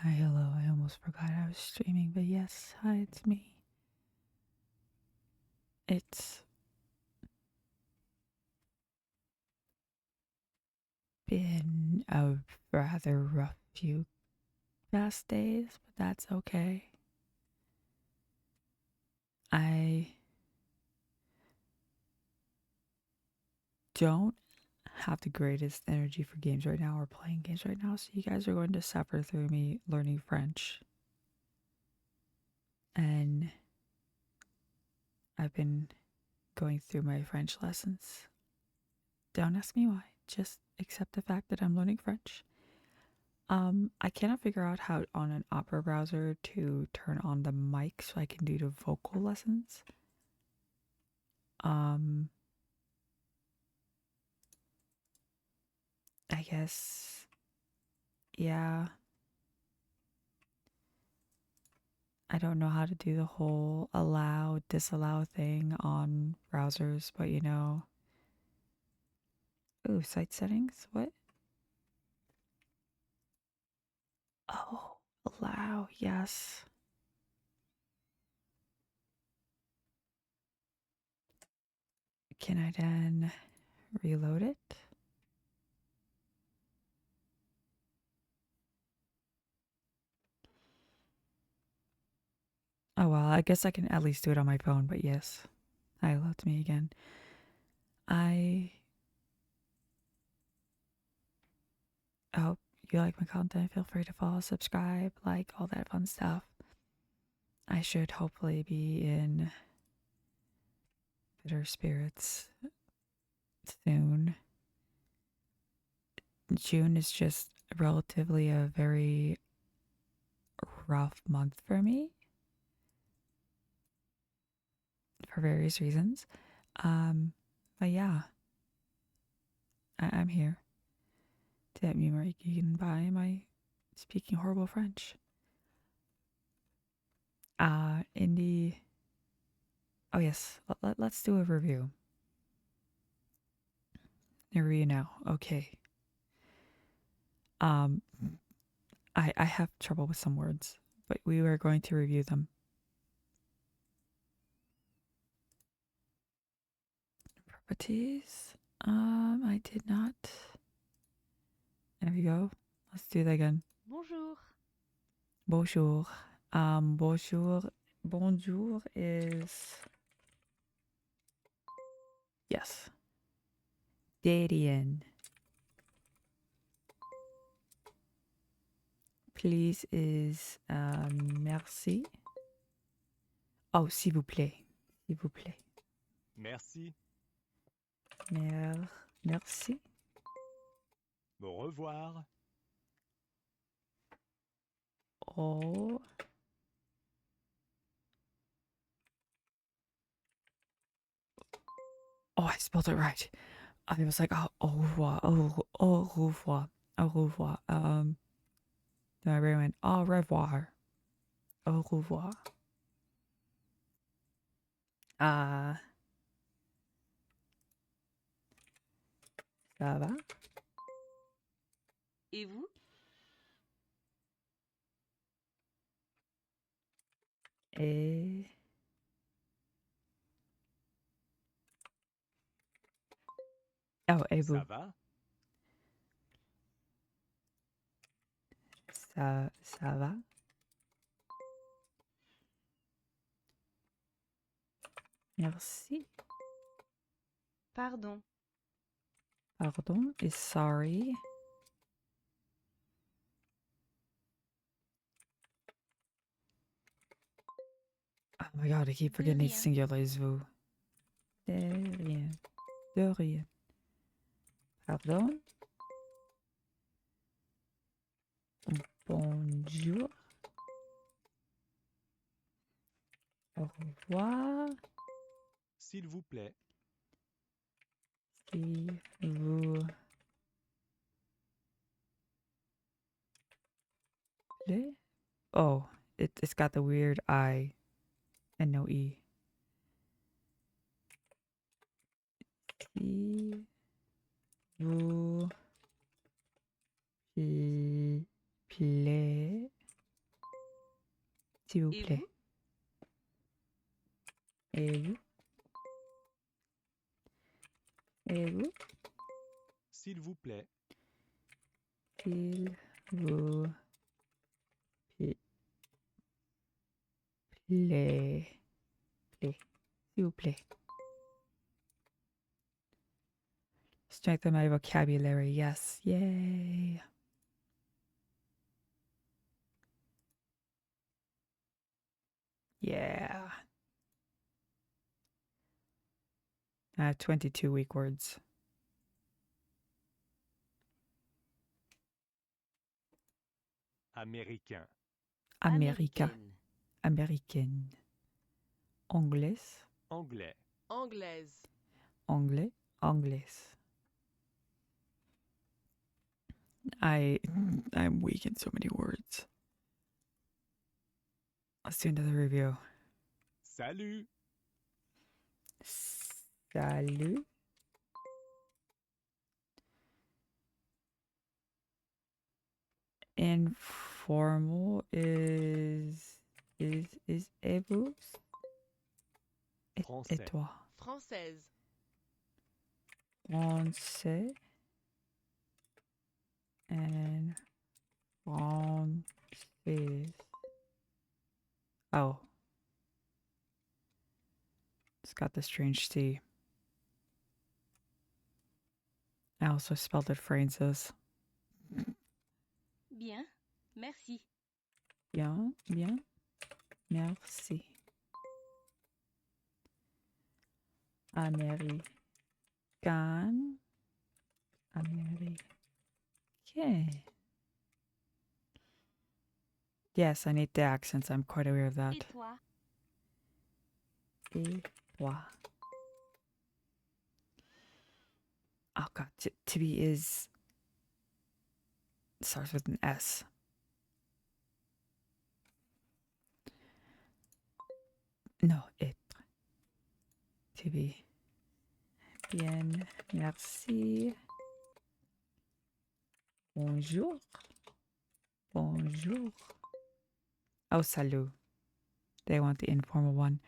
Hi, hello. I almost forgot I was streaming, but yes, hi, it's me. It's been a rather rough few past days, but that's okay. I don't have the greatest energy for games right now or playing games right now, so you guys are going to suffer through me learning French. And I've been going through my French lessons. Don't ask me why, just accept the fact that I'm learning French. I cannot figure out how on an Opera browser to turn on the mic so I can do the vocal lessons. Um, I guess, yeah. I don't know how to do the whole allow, disallow thing on browsers, but you know. Ooh, site settings? What? Oh, allow, yes. Can I then reload it? Oh well, I guess I can at least do it on my phone, but yes. Hi, hello, it's me again. I hope you like my content. Feel free to follow, subscribe, like all that fun stuff. I should hopefully be in better spirits soon. June is just relatively a very rough month for me for various reasons. But yeah, I'm here to help you make you can buy my speaking horrible French. In the oh yes, let's do a review. A review now. Okay. Um, I have trouble with some words, but we were going to review them. Properties. I did not. There we go. Let's do that again. Bonjour. Bonjour. Bonjour. Bonjour is yes. Darien. Please is merci. Oh, s'il vous plaît. S'il vous plaît. Merci. Merci. Au revoir. Oh. Oh, I spelled it right. I was like, oh, au revoir, au revoir, au revoir. Then I went, au revoir, au revoir. Uh, ça va? Et vous? Et oh, et vous? Ça va? Ça va? Merci. Pardon. Pardon is sorry. Oh my god, I keep De forgetting it's rien. singular is vous. De rien. De rien. Pardon. Bonjour. Au revoir. S'il vous plaît. S'il vous plaît. Oh, it's got the weird I and no E. S'il vous plaît. S'il vous Et plaît. vous? Et vous? Et vous? S'il vous plaît. S'il vous plaît. S'il vous plaît. Strengthen my vocabulary. Yes. Yay. Yeah. I have 22 weak words. Américain. Américain. Américaine. Anglais. Anglais. Anglaise. Anglais. Anglaise. I'm weak in so many words. Let's do another review. Salut. Salut. Informal is et vous? Et Français. toi? Française. Français and française. Oh. It's got the strange C. I also spelled it Francis. Bien. Merci. Bien, bien. Merci. Américain. Américain. Yes, I need the accents. I'm quite aware of that. Et toi? Et toi. Oh god, to be is starts with an S. No, être. To be. Bien, merci. Bonjour. Bonjour. Oh, salut. They want the informal one.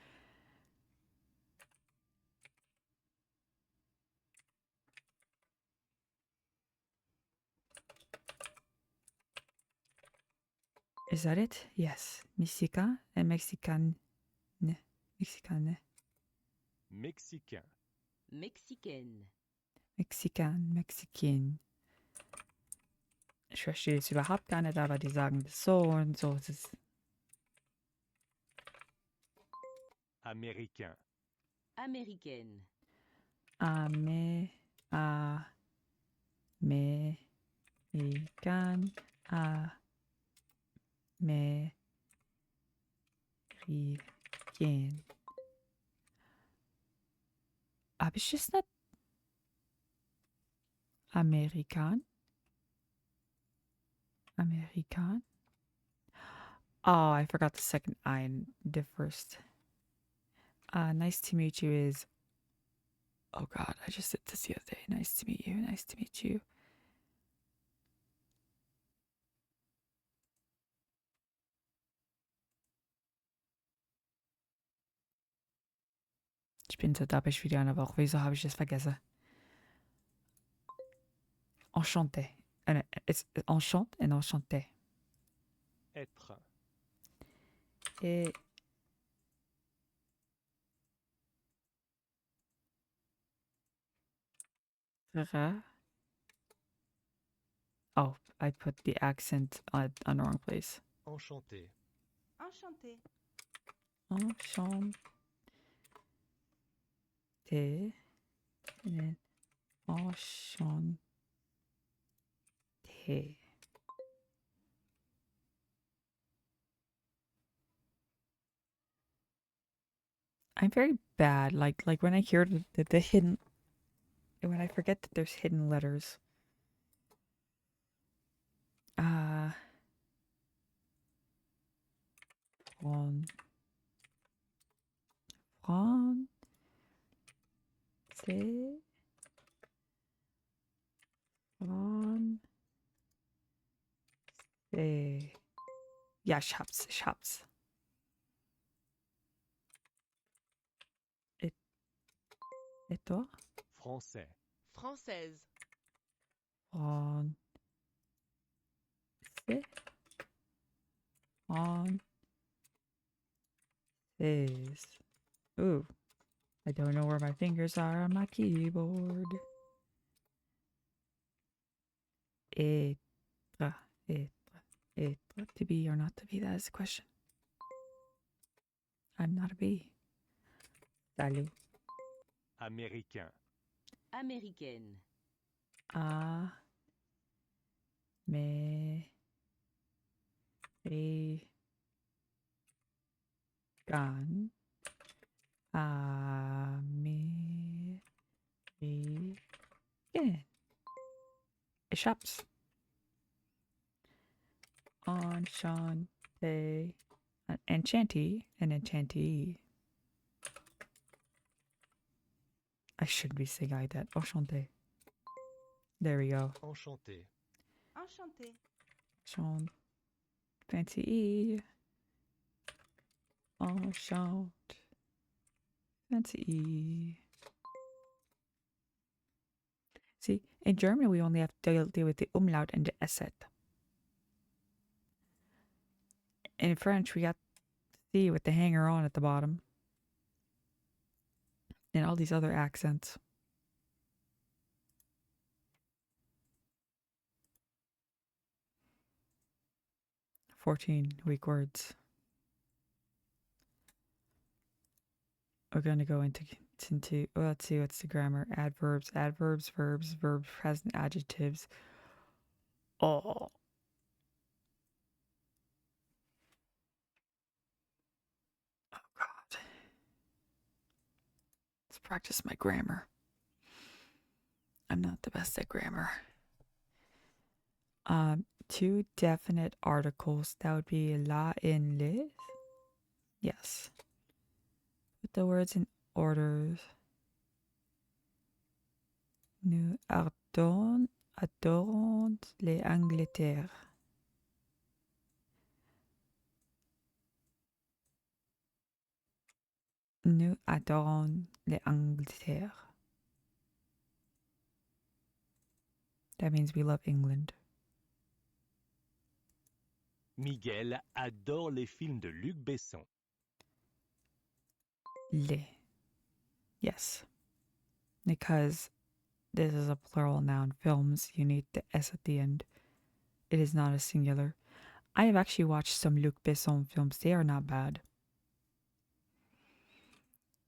Is that it? Yes. Mexica and Mexican. Mexican. Mexicain. Mexicaine. Mexican, Mexican. Ich verstehe es überhaupt gar nicht, aber die sagen das so und so. Es ist Américain. Américaine. American, American. Habe ich es nicht? Amerikan? Amerikan? Oh, I forgot the second I and the first. Nice to meet you is. Oh god, I just did this the other day. Nice to meet you. Nice to meet you. Ich bin so dabei wieder, aber auch wieso habe ich das vergessen? Enchanté. It's enchant and enchanté. Être. Et oh, I put the accent on the wrong place. Enchanté. Enchanté. Enchanté. And then enchanté. I'm very bad. Like when I hear the hidden, when I forget that there's hidden letters. On français, français. Ja, ich hab's. Et toi? Français. Française. Français. Française. Ooh. I don't know where my fingers are on my keyboard. Être. Être. Être. To be or not to be, that is the question. I'm not a bee. Salut. Américain. Américaine. Ah. Mais. Gun. American. Shops. Enchante. Enchanty. An enchantee. I should be saying like that. Enchanté. There we go. Enchanté. Enchanté. Enchant. Fancy E. Enchant. Fancy E. See, in German we only have to deal with the umlaut and the sz. In French we got C with the hanger on at the bottom. And all these other accents. Weak words. We're going to go into let's see what's the grammar. Adverbs, verbs, present, adjectives. Oh. Oh God. Let's practice my grammar. I'm not the best at grammar. Two definite articles. That would be la in les. Yes. Put the words in orders. Nous adorons les Angleterre. Nous adorons les Angleterre. That means we love England. Miguel adore les films de Luc Besson. Les. Yes. Because this is a plural noun. Films, you need the S at the end. It is not a singular. I have actually watched some Luc Besson films. They are not bad.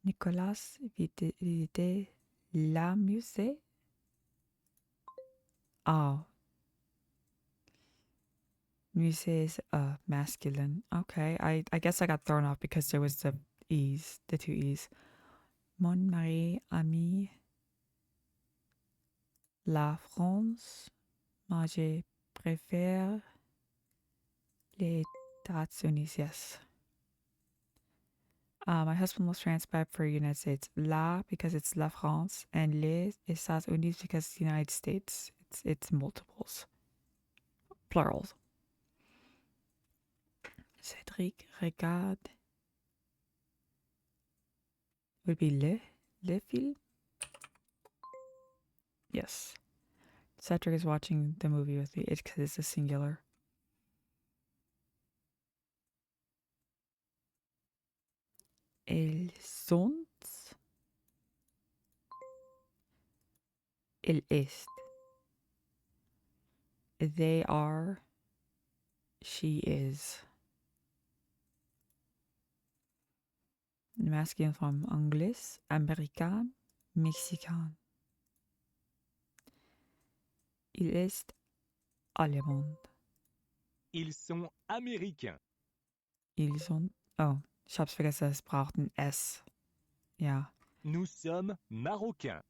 Nicolas visitait la musée. Oh. Musée is masculine. Okay. I guess I got thrown off because there was the E's, the two E's. Mon mari ami la France. Moi, je préfère les États-Unis. Yes. My husband loves France, but I prefer United States. La because it's La France, and les États-Unis because it's the United States. It's multiples, plurals. Cédric regarde would be le film. Yes. Cedric is watching the movie with me. It's because it's a singular. Ils sont. Il est. They are. She is. Masculine form anglais, américain, mexicain. Il est allemand. Ils sont américains. Ils sont. Oh, ich hab's vergessen, es braucht ein S. Ja. Nous sommes marocains.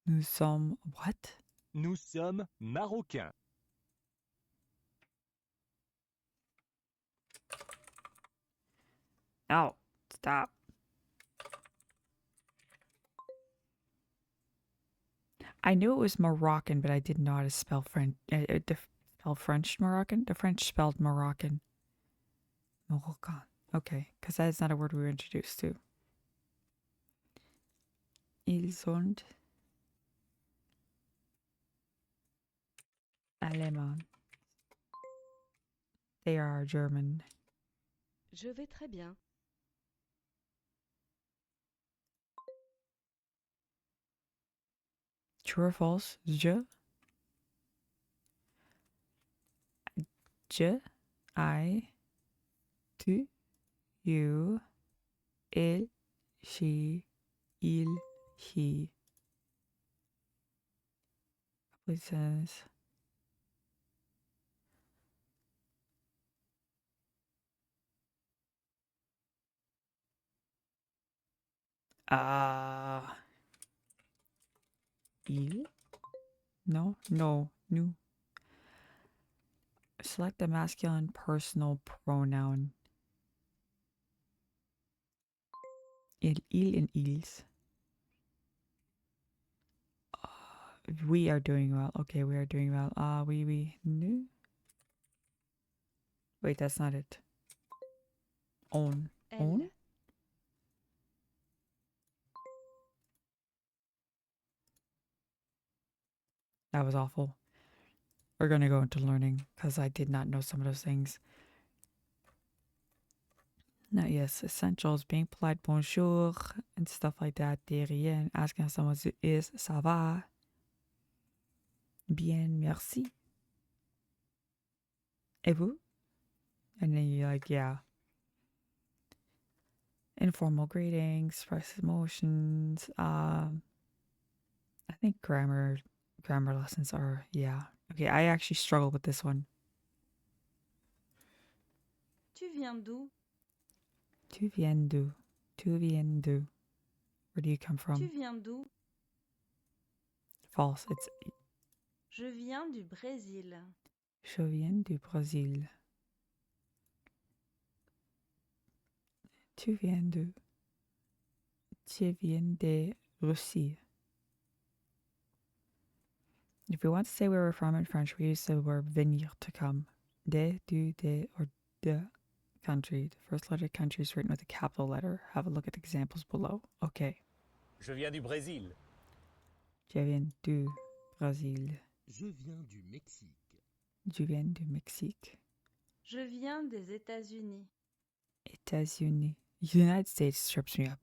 Nous sommes. What? Nous sommes marocains. Oh, stop. I knew it was Moroccan, but I didn't know how to spell French. Spell French Moroccan? The French spelled Moroccan. Moroccan. Okay, because that is not a word we were introduced to. Ils sont allemands. They are German. Je vais très bien. True or false? Je, I, tu, you, elle, she, il, he. It says il? No, nu. Select the masculine personal pronoun. Il and ils. We are doing well. Okay, we are doing well. We, nu. Wait, that's not it. Own. Own? Elle. That was awful. We're gonna go into learning because I did not know some of those things. Now, yes, essentials, being polite, bonjour, and stuff like that. De rien, asking how someone is, ça va? Bien, merci. Et vous? And then you're like, yeah. Informal greetings, express emotions. I think grammar lessons are, yeah. Okay, I actually struggle with this one. Tu viens d'où? Tu viens d'où? Tu viens d'où? Where do you come Tu from? viens d'où? False. It's Je viens du Brésil. je viens du Brésil. Tu viens d'où? Tu viens de Russie. If we want to say where we're from in French, we use the word venir, to come. De, du, de, or de country. The first letter of country is written with a capital letter. Have a look at examples below. Okay. Je viens du Brésil. Je viens du Brésil. Je viens du Mexique. Je viens du Mexique. Je viens des États-Unis. États-Unis. United States trips me up.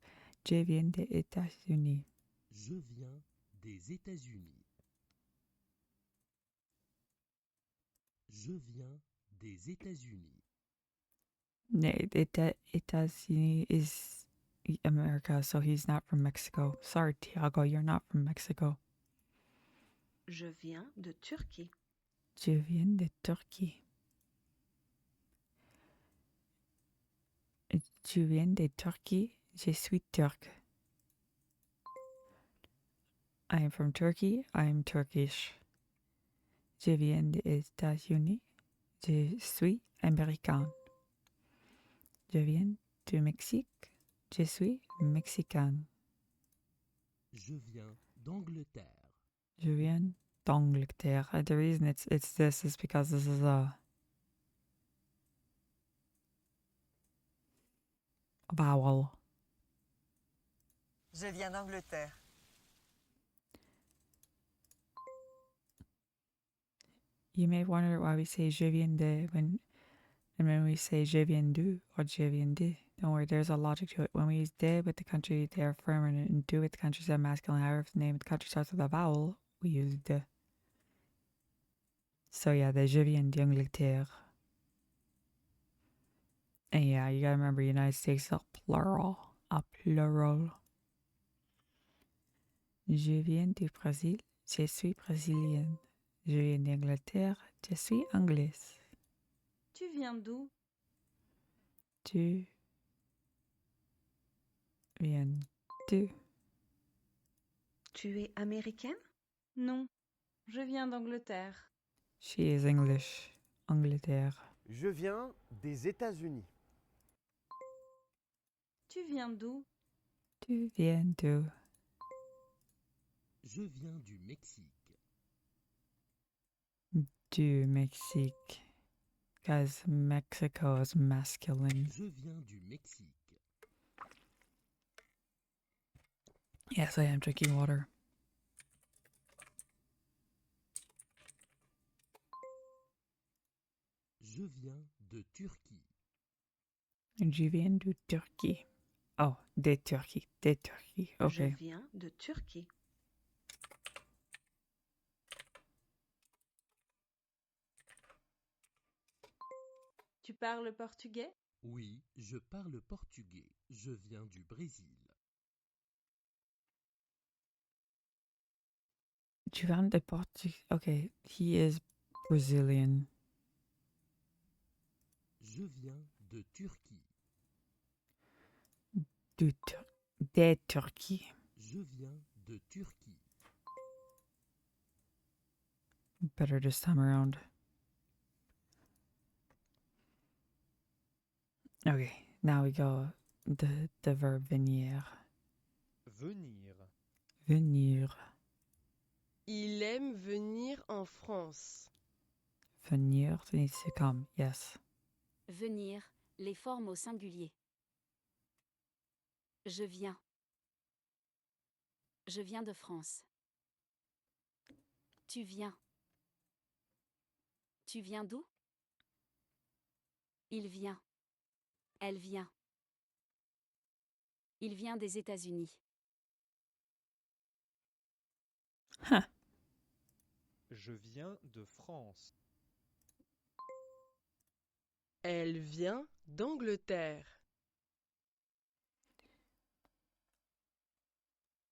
Je viens des États-Unis. Je viens des États-Unis. Je viens des États-Unis. États-Unis is America, so he's not from Mexico. Sorry, Tiago, you're not from Mexico. Je viens de Turquie. Je viens de Turquie. Je viens de Turquie. Je suis turc. I am from Turkey. I am Turkish. Je viens des États-Unis. Je suis américain. Je viens du Mexique. Je suis mexicain. Je viens d'Angleterre. Je viens d'Angleterre. The reason it's this is because this is a vowel. Je viens d'Angleterre. You may wonder why we say je viens de when we say je viens du or je viens de. Don't worry, there's a logic to it. When we use de with the country, they are feminine, and du with the country, they are masculine. However, if the name of the country starts with a vowel, we use de. So yeah, the je viens d'Angleterre. And yeah, you gotta remember, United States is a plural. A plural. Je viens du Brésil. Je suis brésilienne. Je viens d'Angleterre. Je suis anglaise. Tu viens d'où? Tu viens d'où? Tu es américaine? Non, je viens d'Angleterre. She is English. Angleterre. Je viens des États-Unis. Tu viens d'où? Tu viens d'où? Je viens du Mexique. Du Mexique. Because Mexico is masculine. Je viens du Mexique. Yes, I am drinking water. Je viens de Turquie. Je viens de Turquie. Oh, de Turquie. De Turquie. Je Okay. viens de Turquie. Tu parles portugais? Oui, je parle portugais. Je viens du Brésil. Tu viens de Portugal. Okay, he is Brazilian. Je viens de Turquie. De Turquie. Je viens de Turquie. Better this time around. Okay, now we go the verb venir. Venir. Venir. Il aime venir en France. Venir means to come. Yes. Venir, les formes au singulier. Je viens. Je viens de France. Tu viens. Tu viens d'où? Il vient. Elle vient. Il vient des États-Unis. Huh. Je viens de France. Elle vient d'Angleterre.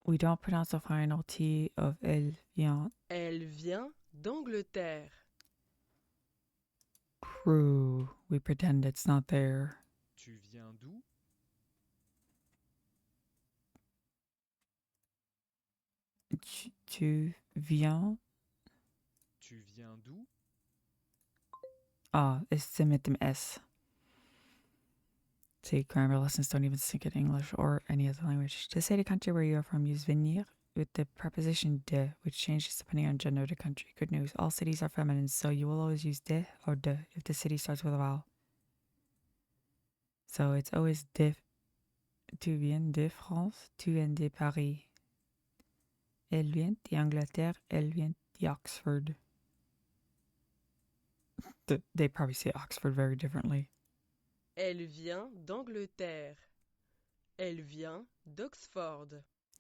We don't pronounce the final T of elle vient. Elle vient d'Angleterre. True. We pretend it's not there. Tu viens d'où? Tu viens. Tu viens d'où? Ah, it's mit dem S. See, grammar lessons don't even sink in English or any other language. To say the country where you are from, use venir with the preposition de, which changes depending on gender of the country. Good news, all cities are feminine, so you will always use de or de if the city starts with a vowel. So it's always de. Tu viens de France, tu viens de Paris. Elle vient d'Angleterre, elle vient d'Oxford. They probably say Oxford very differently. Elle vient d'Angleterre. Elle vient d'Oxford.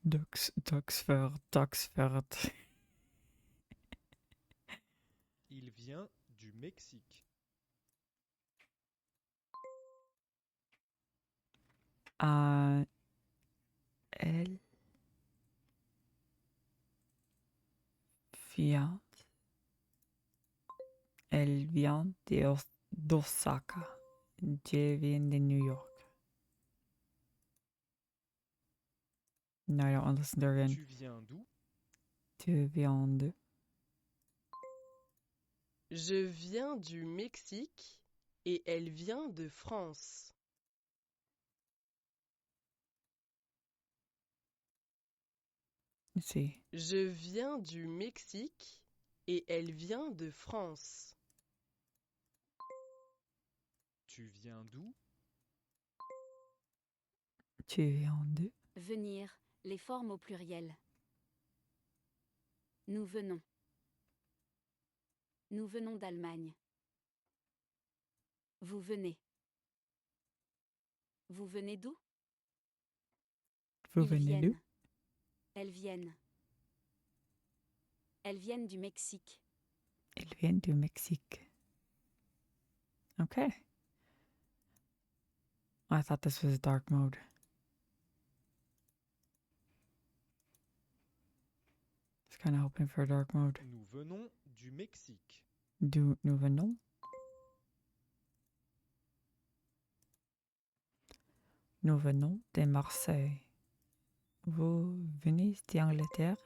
D'Oxford. Il vient du Mexique. Elle vient. Elle vient d'Osaka. Je viens de New York. No, I don't want to listen to her again. Tu viens d'où? Tu viens de. Je viens du Mexique et elle vient de France. Let's see. Je viens du Mexique et elle vient de France. Tu viens d'où? Tu viens de. Venir, les formes au pluriel. Nous venons. Nous venons d'Allemagne. Vous venez. Vous venez d'où? Vous Ils venez d'où? viennent. Elles viennent. Elles viennent du Mexique. Elles viennent du Mexique. Okay. I thought this was dark mode. Just kind of hoping for dark mode. Nous venons du Mexique. Nous venons. Nous venons de Marseille. Vous venez d'Angleterre?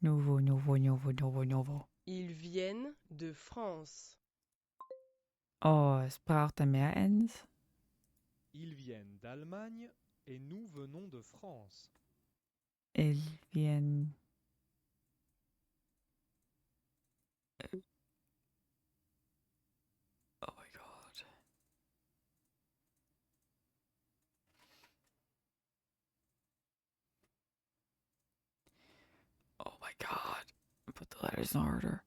Nouveau. Ils viennent de France. Oh, sprach der Meerens? Ils viennent d'Allemagne et nous venons de France. Ils viennent. Oh my god. my god. Put the letters in order.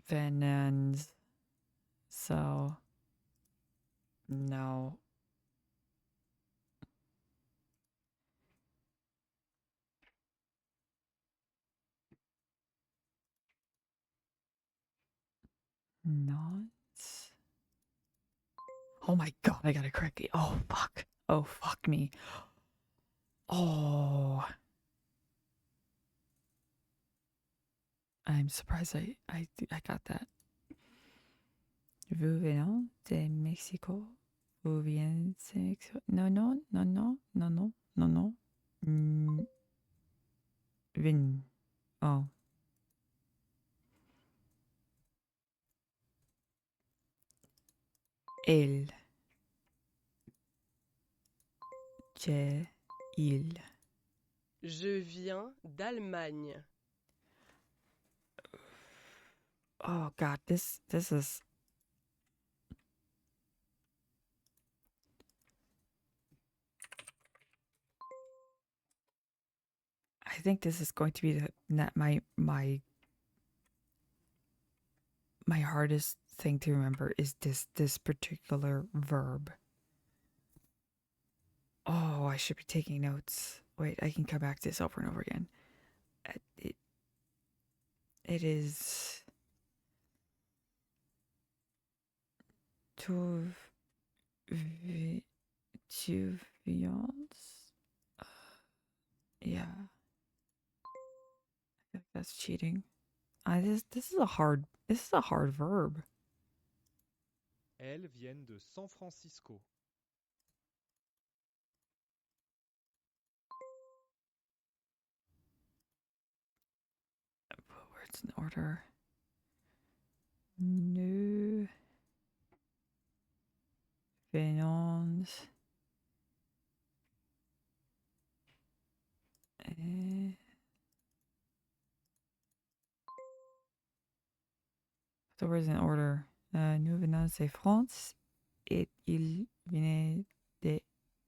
Venons. So, no. Nonce. Oh my god, I got it correctly. Oh fuck. Oh fuck me. Oh. I'm surprised I got that. Vous venez de Mexico. Vous venez de Mexico. Non, non, non, non, non, non, non, non. Vin. Oh. Elle. J'ai. Il. Je viens d'Allemagne. Oh god, this is. I think this is going to be my hardest thing to remember is this particular verb. Oh, I should be taking notes. Wait, I can come back to this over and over again. It is to viance. Yeah, I think that's cheating. This is a hard verb. Elles viennent de San Francisco. Put words in order. Nous venons the words in order. Nous venons de France et il venait des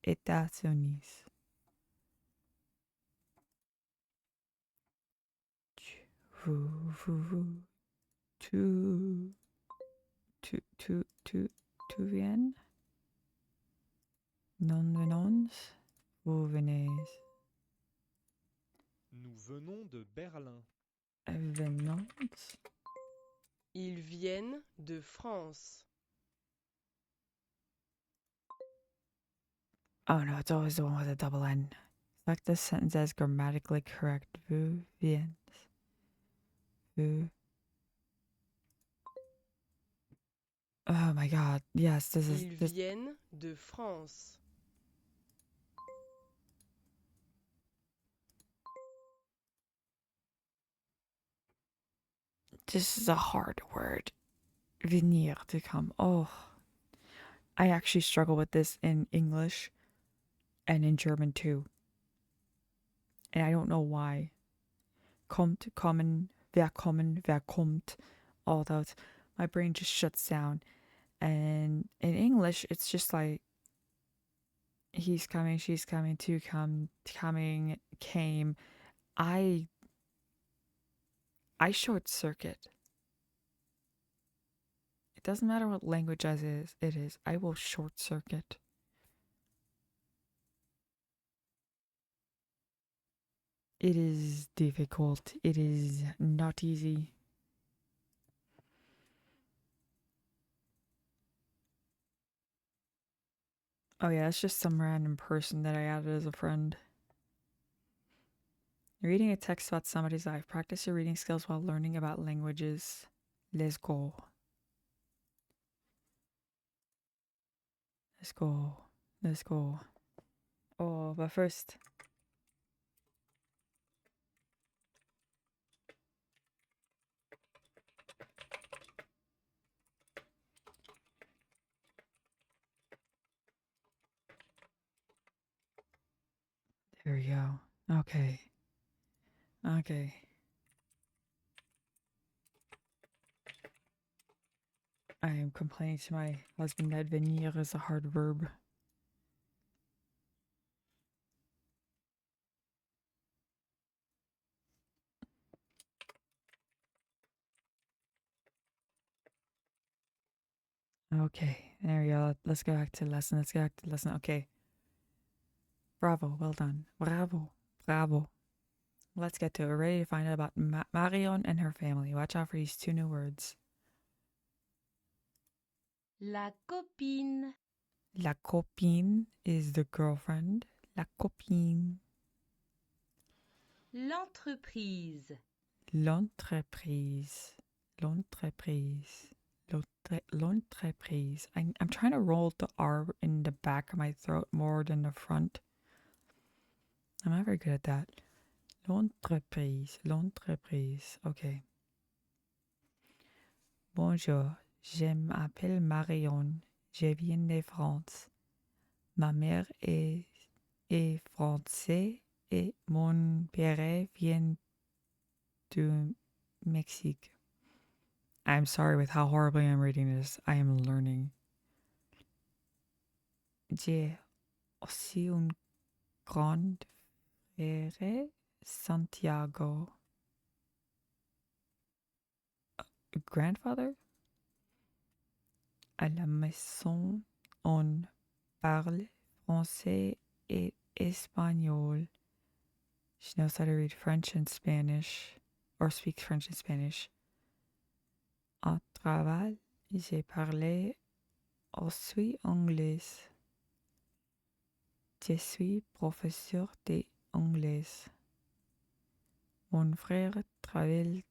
États-Unis. Vous, tu viens? Non venons? Vous venez? Nous venons de Berlin. Venons? Ils viennent de France. Oh no, it's always the one with a double N. Select this sentence as grammatically correct. Vous viens? Vous. Oh my god. Yes, this is. Ils viennent de France. This is a hard word. Venir, to come. Oh. I actually struggle with this in English and in German too. And I don't know why. Kommt, kommen, wer kommt, all those. My brain just shuts down. And in English, it's just like he's coming, she's coming, to come, coming, came. I short circuit. It doesn't matter what language it is. I will short circuit. It is difficult. It is not easy. Oh yeah, it's just some random person that I added as a friend. You're reading a text about somebody's life. Practice your reading skills while learning about languages. Let's go. Let's go. Let's go. Oh, but first. There we go. Okay. Okay. I am complaining to my husband that venir is a hard verb. Okay, there we go. Let's go back to the lesson. Okay. Bravo, well done. Bravo, bravo. Let's get to it. We're ready to find out about Marion and her family. Watch out for these two new words. La copine. La copine is the girlfriend. La copine. L'entreprise. L'entreprise. L'entreprise. L'entreprise. I'm trying to roll the R in the back of my throat more than the front. I'm not very good at that. L'entreprise. L'entreprise. Okay. Bonjour. Je m'appelle Marion. Je viens de France. Ma mère est française et mon père vient du Mexique. I'm sorry with how horribly I'm reading this. I am learning. J'ai aussi un grand frère, Santiago. A grandfather? À la maison, on parle français et espagnol. She knows how to read French and Spanish, or speaks French and Spanish. Au travail, j'ai parlé aussi anglais. Je suis professeur d'anglais. Mon frère travaille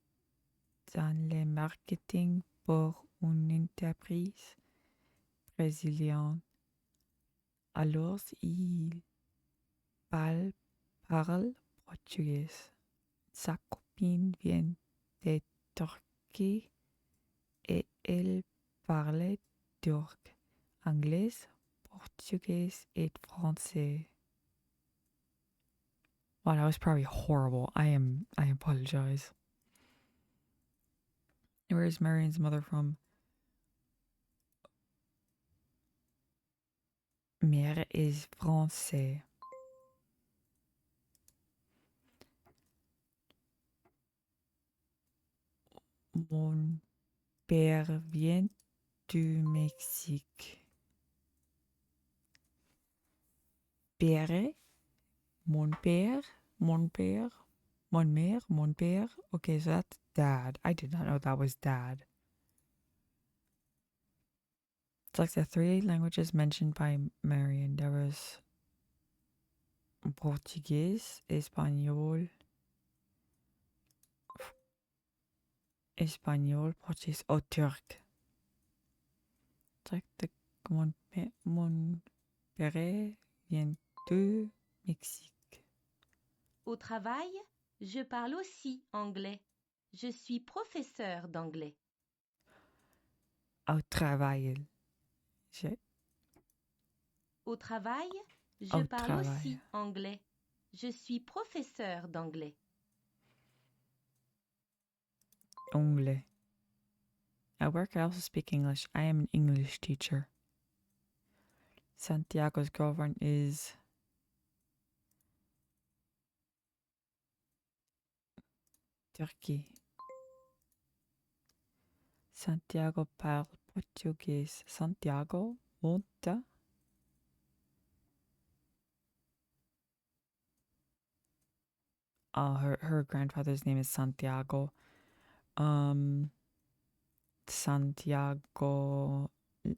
dans le marketing pour une entreprise brésilienne. Alors, il parle portugais. Sa copine vient de Turquie et elle parle turc, anglais, portugais et français. Wow, that was probably horrible. I apologize. Where is Marion's mother from? Mère is français. Mon père vient du Mexique. Père, mon père, mon père, mon mère, mon père. Okay, so that's dad. I did not know that was dad. It's like the three languages mentioned by Marion. There was Portuguese, Espanol, Portuguese, oh, Turc. It's like mon père vient du Mexique. Au travail, je parle aussi anglais. Je suis professeur d'anglais. Au travail. Au travail, je Au parle travail. aussi anglais. Je suis professeur d'anglais. Anglais. At work, I also speak English. I am an English teacher. Santiago's girlfriend is Turkey. Santiago parle portuguese. Santiago, monta. Her grandfather's name is Santiago. Santiago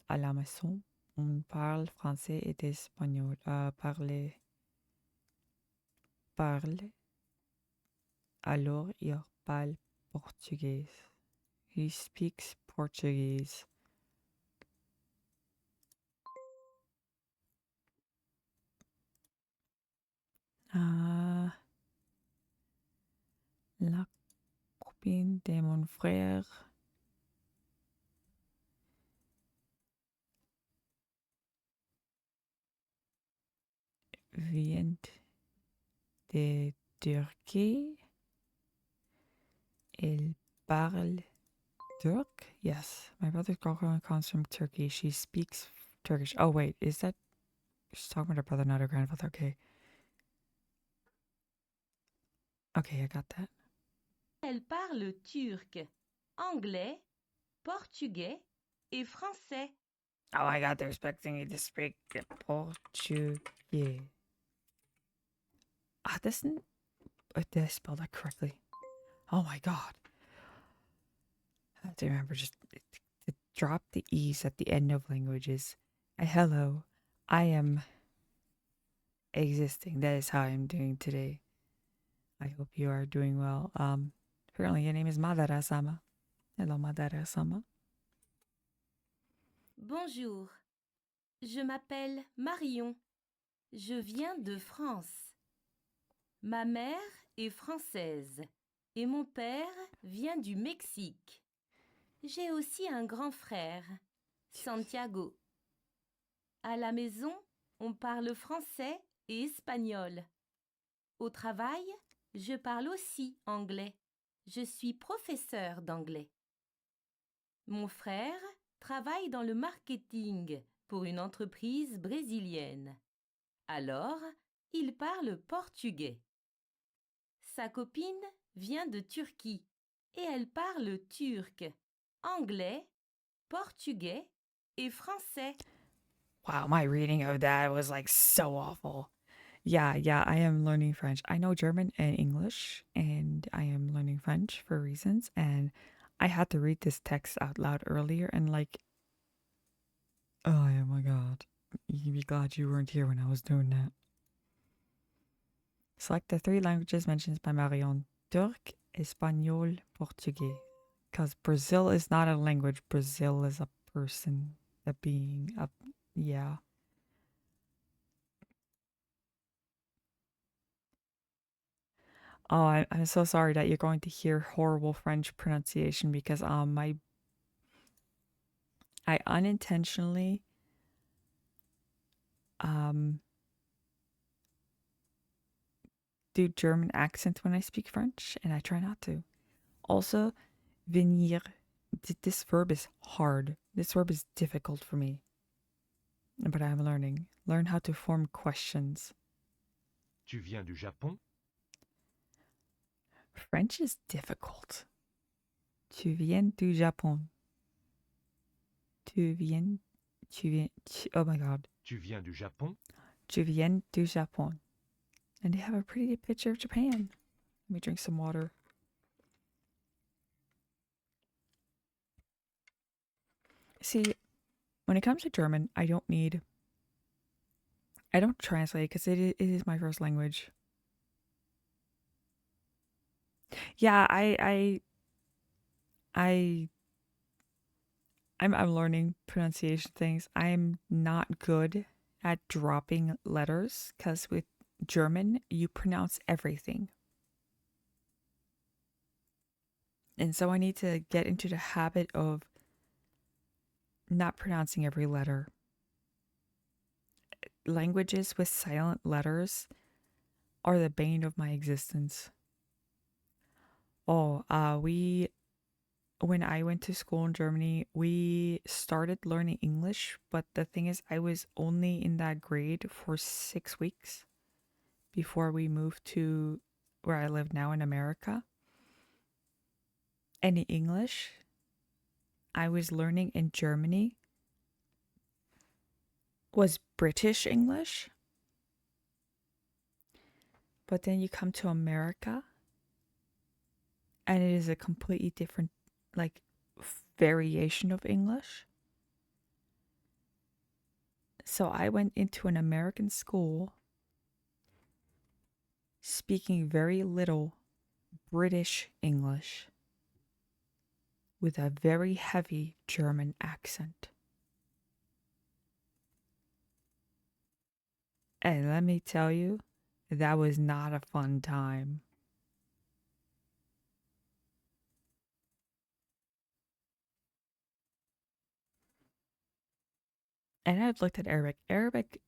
à la maison. On parle français et espagnol. Parle. Alors, il parle portugais. He speaks Portuguese. La copine de mon frère vient de Turquie. Elle parle Turk? Yes. My brother's girlfriend comes from Turkey. She speaks Turkish. Oh, wait. Is that... She's talking about her brother, not her grandfather. Okay. Okay, I got that. Elle parle turc, anglais, portugais et français. Oh my god, they're expecting me to speak Portuguese. Ah, this... Did I spell that correctly? Oh my god. I have to remember just to drop the E's at the end of languages. Hello, I am existing. That is how I'm doing today. I hope you are doing well. Apparently your name is Madara-sama. Hello, Madara-sama. Bonjour, je m'appelle Marion. Je viens de France. Ma mère est française et mon père vient du Mexique. J'ai aussi un grand frère, Santiago. À la maison, on parle français et espagnol. Au travail, je parle aussi anglais. Je suis professeur d'anglais. Mon frère travaille dans le marketing pour une entreprise brésilienne. Alors, il parle portugais. Sa copine vient de Turquie et elle parle turc, anglais, portugais et français. Wow, my reading of that was like so awful. Yeah, I am learning French. I know German and English, and I am learning French for reasons. And I had to read this text out loud earlier, and like, oh my god, you'd be glad you weren't here when I was doing that. Select the 3 languages mentioned by Marion: Turc, Espanol, Portuguese. Because Brazil is not a language. Brazil is a person, a being, yeah. Oh, I'm so sorry that you're going to hear horrible French pronunciation because I unintentionally do German accent when I speak French, and I try not to. Also, venir, this verb is hard. This verb is difficult for me, but I'm learning. Learn how to form questions. Tu viens du Japon? French is difficult. Tu viens du Japon. Oh my god. Tu viens du Japon? Tu viens du Japon. And they have a pretty picture of Japan. Let me drink some water. See, when it comes to German, I don't translate because it is my first language. Yeah, I'm learning pronunciation things. I'm not good at dropping letters because with German, you pronounce everything. And so I need to get into the habit of not pronouncing every letter. Languages with silent letters are the bane of my existence. Oh, when I went to school in Germany, we started learning English, but the thing is, I was only in that grade for 6 weeks before we moved to where I live now in America. And in English, I was learning in Germany was British English. But then you come to America and it is a completely different, like, variation of English. So I went into an American school speaking very little British English with a very heavy German accent. And let me tell you, that was not a fun time. And I've looked at Arabic. Arabic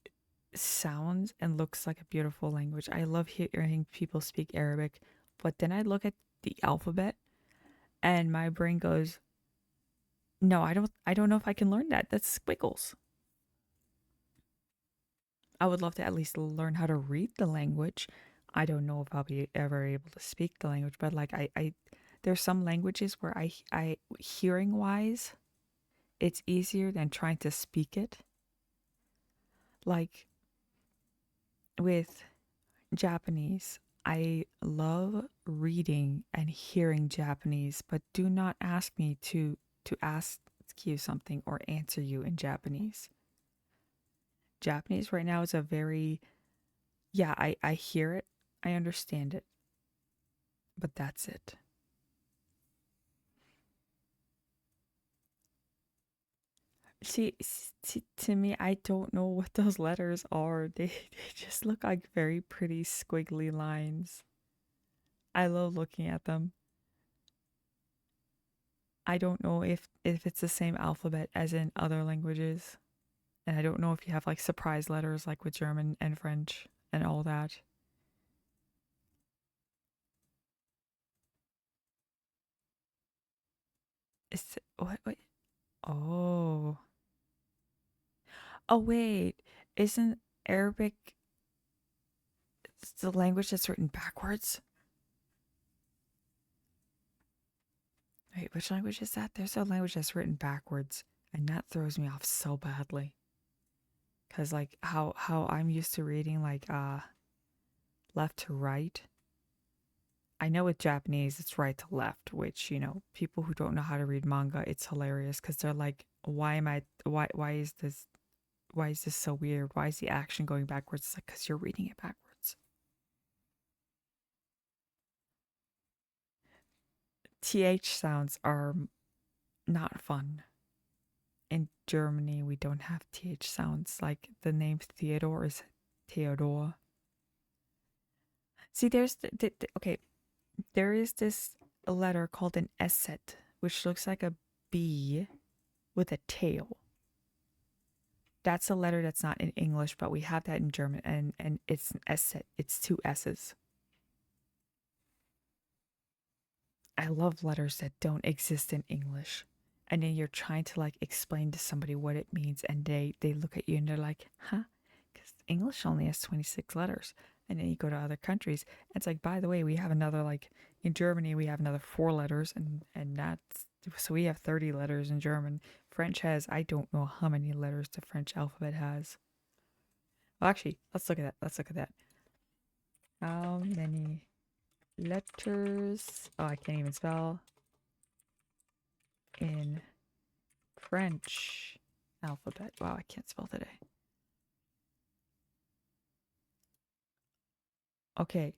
sounds and looks like a beautiful language. I love hearing people speak Arabic. But then I look at the alphabet and my brain goes, No, I don't know if I can learn that. That's squiggles. I would love to at least learn how to read the language. I don't know if I'll be ever able to speak the language, but like there's some languages where I hearing wise, it's easier than trying to speak it. Like with Japanese, I love reading and hearing Japanese, but do not ask me to ask you something or answer you in Japanese. Japanese right now is a very, yeah, I hear it, I understand it, but that's it. See, to me, I don't know what those letters are. They just look like very pretty squiggly lines. I love looking at them. I don't know if it's the same alphabet as in other languages. And I don't know if you have like surprise letters like with German and French and all that. Is what? Oh. Oh wait. Isn't Arabic the language that's written backwards? Wait, which language is that? There's a language that's written backwards, and that throws me off so badly. Cause like how I'm used to reading like left to right. I know with Japanese it's right to left, which, you know, people who don't know how to read manga, it's hilarious because they're like, why is this so weird? Why is the action going backwards? It's like because you're reading it backwards. TH sounds are not fun. In Germany, we don't have TH sounds. Like the name Theodore is Theodore. See, okay, there is this letter called an Esset, which looks like a bee with a tail. That's a letter that's not in English, but we have that in German, and it's an Esset. It's two S's. I love letters that don't exist in English. And then you're trying to like explain to somebody what it means, and they look at you and they're like, huh? Because English only has 26 letters. And then you go to other countries, and it's like, by the way, we have another, like in Germany, we have another 4 letters, and that's so we have 30 letters in German. French has, I don't know how many letters the French alphabet has. Well, actually, let's look at that. Let's look at that. How many letters? Oh, I can't even spell in French alphabet. Wow, I can't spell today. Okay,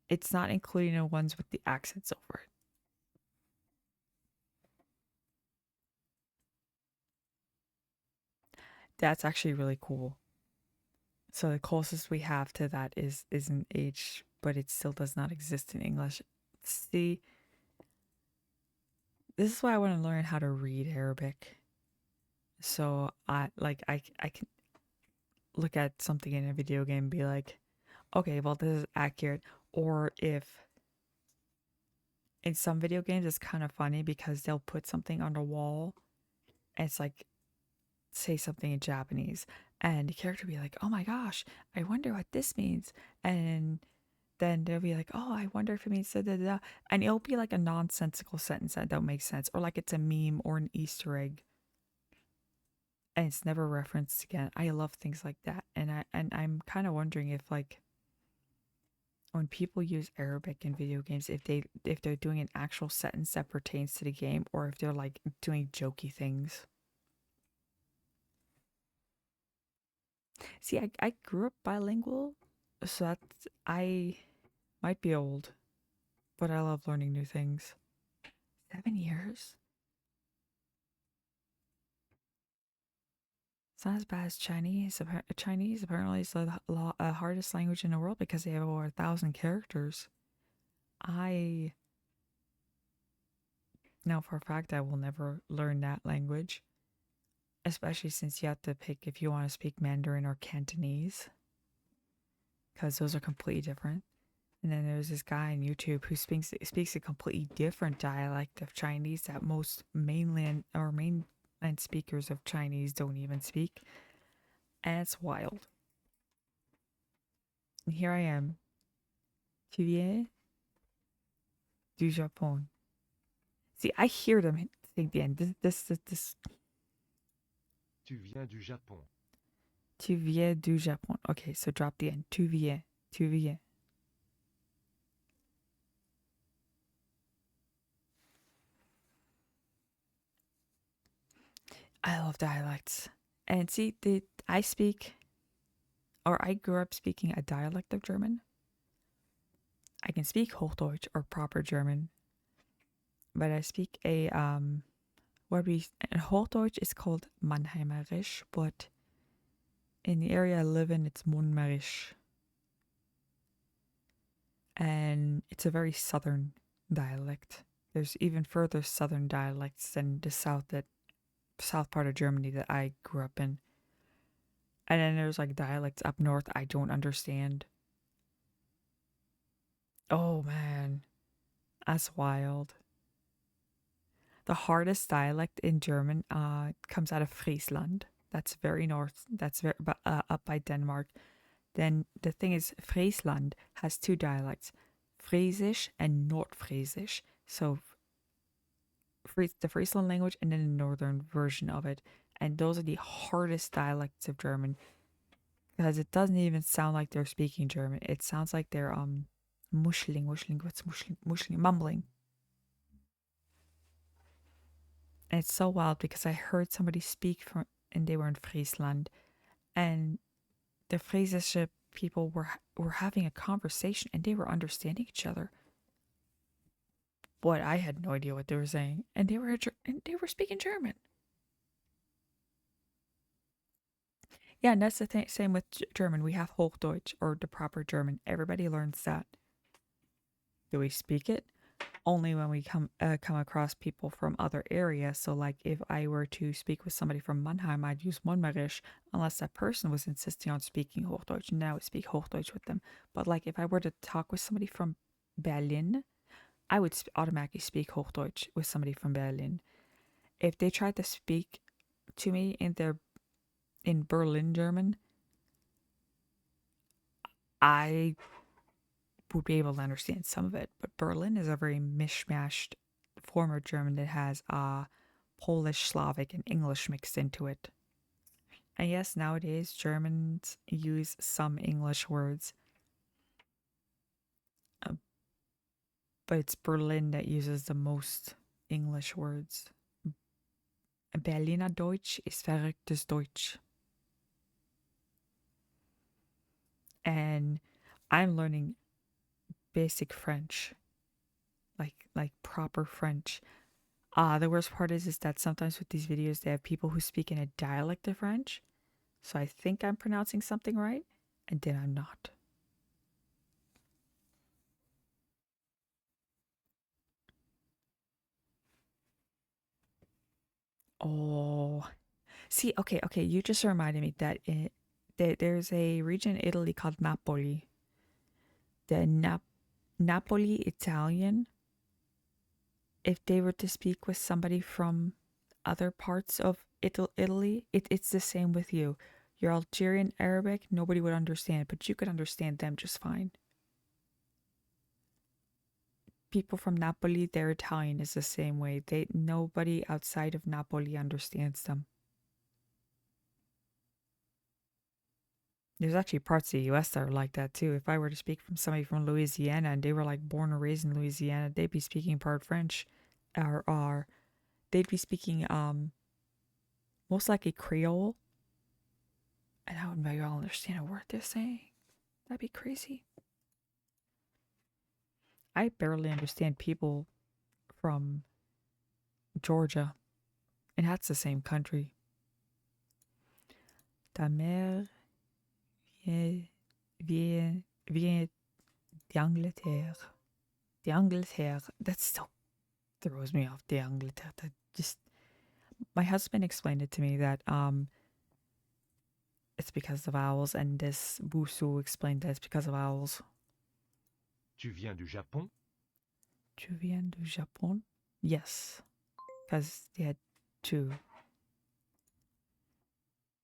it's not including the ones with the accents over it. That's actually really cool. So the closest we have to that is an H, but it still does not exist in English. See, this is why I want to learn how to read Arabic. So I can look at something in a video game and be like, okay, well this is accurate. Or if in some video games it's kind of funny because they'll put something on the wall and it's like say something in Japanese and the character will be like, oh my gosh, I wonder what this means. And then they'll be like, oh, I wonder if it means da da da. And it'll be like a nonsensical sentence that don't make sense, or like it's a meme or an Easter egg. And it's never referenced again. I love things like that. And I'm kind of wondering if like when people use Arabic in video games, if they're doing an actual sentence that pertains to the game, or if they're like doing jokey things. See, I grew up bilingual, so that's I might be old, but I love learning new things. 7 years? It's not as bad as Chinese. Chinese apparently is the hardest language in the world because they have over 1,000 characters. I know for a fact I will never learn that language, especially since you have to pick if you want to speak Mandarin or Cantonese, because those are completely different. And then there's this guy on YouTube who speaks a completely different dialect of Chinese that most mainland speakers of Chinese don't even speak. And it's wild. And here I am. Tu viens du Japon. See, I hear them think the end. This. Tu viens du Japon. Tu viens du Japon. Okay, so drop the end. Tu viens. Tu viens. I love dialects. And see, I grew up speaking a dialect of German. I can speak Hochdeutsch or proper German, but I speak in Hochdeutsch is called Mannheimerisch, but in the area I live in, it's Monmerisch. And it's a very southern dialect. There's even further southern dialects than the south part of Germany that I grew up in. And then there's like dialects up north I don't understand. Oh man, that's wild. The hardest dialect in German comes out of Friesland. That's very north. That's very up by Denmark. Then the thing is, Friesland has two dialects, Friesisch and Nordfriesisch. So the Friesland language and then the northern version of it. And those are the hardest dialects of German because it doesn't even sound like they're speaking German. It sounds like they're what's mushling, mumbling. And it's so wild because I heard somebody speak and they were in Friesland, and the Friesische people were having a conversation and they were understanding each other. But I had no idea what they were saying, and they were speaking German. Yeah, and that's the same with German. We have Hochdeutsch, or the proper German. Everybody learns that. Do we speak it? Only when we come across people from other areas. So, like, if I were to speak with somebody from Mannheim, I'd use Monmerisch, unless that person was insisting on speaking Hochdeutsch, and then I would speak Hochdeutsch with them. But, like, if I were to talk with somebody from Berlin, I would automatically speak Hochdeutsch with somebody from Berlin. If they tried to speak to me in Berlin German, I would be able to understand some of it. But Berlin is a very mishmashed form of German that has Polish, Slavic, and English mixed into it. And yes, nowadays Germans use some English words, but it's Berlin that uses the most English words. Berliner Deutsch ist verrücktes Deutsch. And I'm learning basic French, like proper French. The worst part is that sometimes with these videos they have people who speak in a dialect of French, so I think I'm pronouncing something right, and then I'm not. Oh, see, okay, you just reminded me that there's a region in Italy called Napoli. The Napoli Italian, if they were to speak with somebody from other parts of Italy, it's the same with you. You're Algerian Arabic, nobody would understand, but you could understand them just fine. People from Napoli, their Italian is the same way. Nobody outside of Napoli understands them. There's actually parts of the US that are like that too. If I were to speak from somebody from Louisiana and they were like born and raised in Louisiana, they'd be speaking part French, or they'd be speaking most likely Creole, and I wouldn't be able to understand a word they're saying. That'd be crazy. I barely understand people from Georgia, and that's the same country. Ta mère vient d'Angleterre. D'Angleterre. That still throws me off. D'Angleterre. That just. My husband explained it to me that it's because of vowels, and this Busuu explained that it's because of vowels. Tu viens du Japon? Tu viens du Japon? Yes. Because they had two.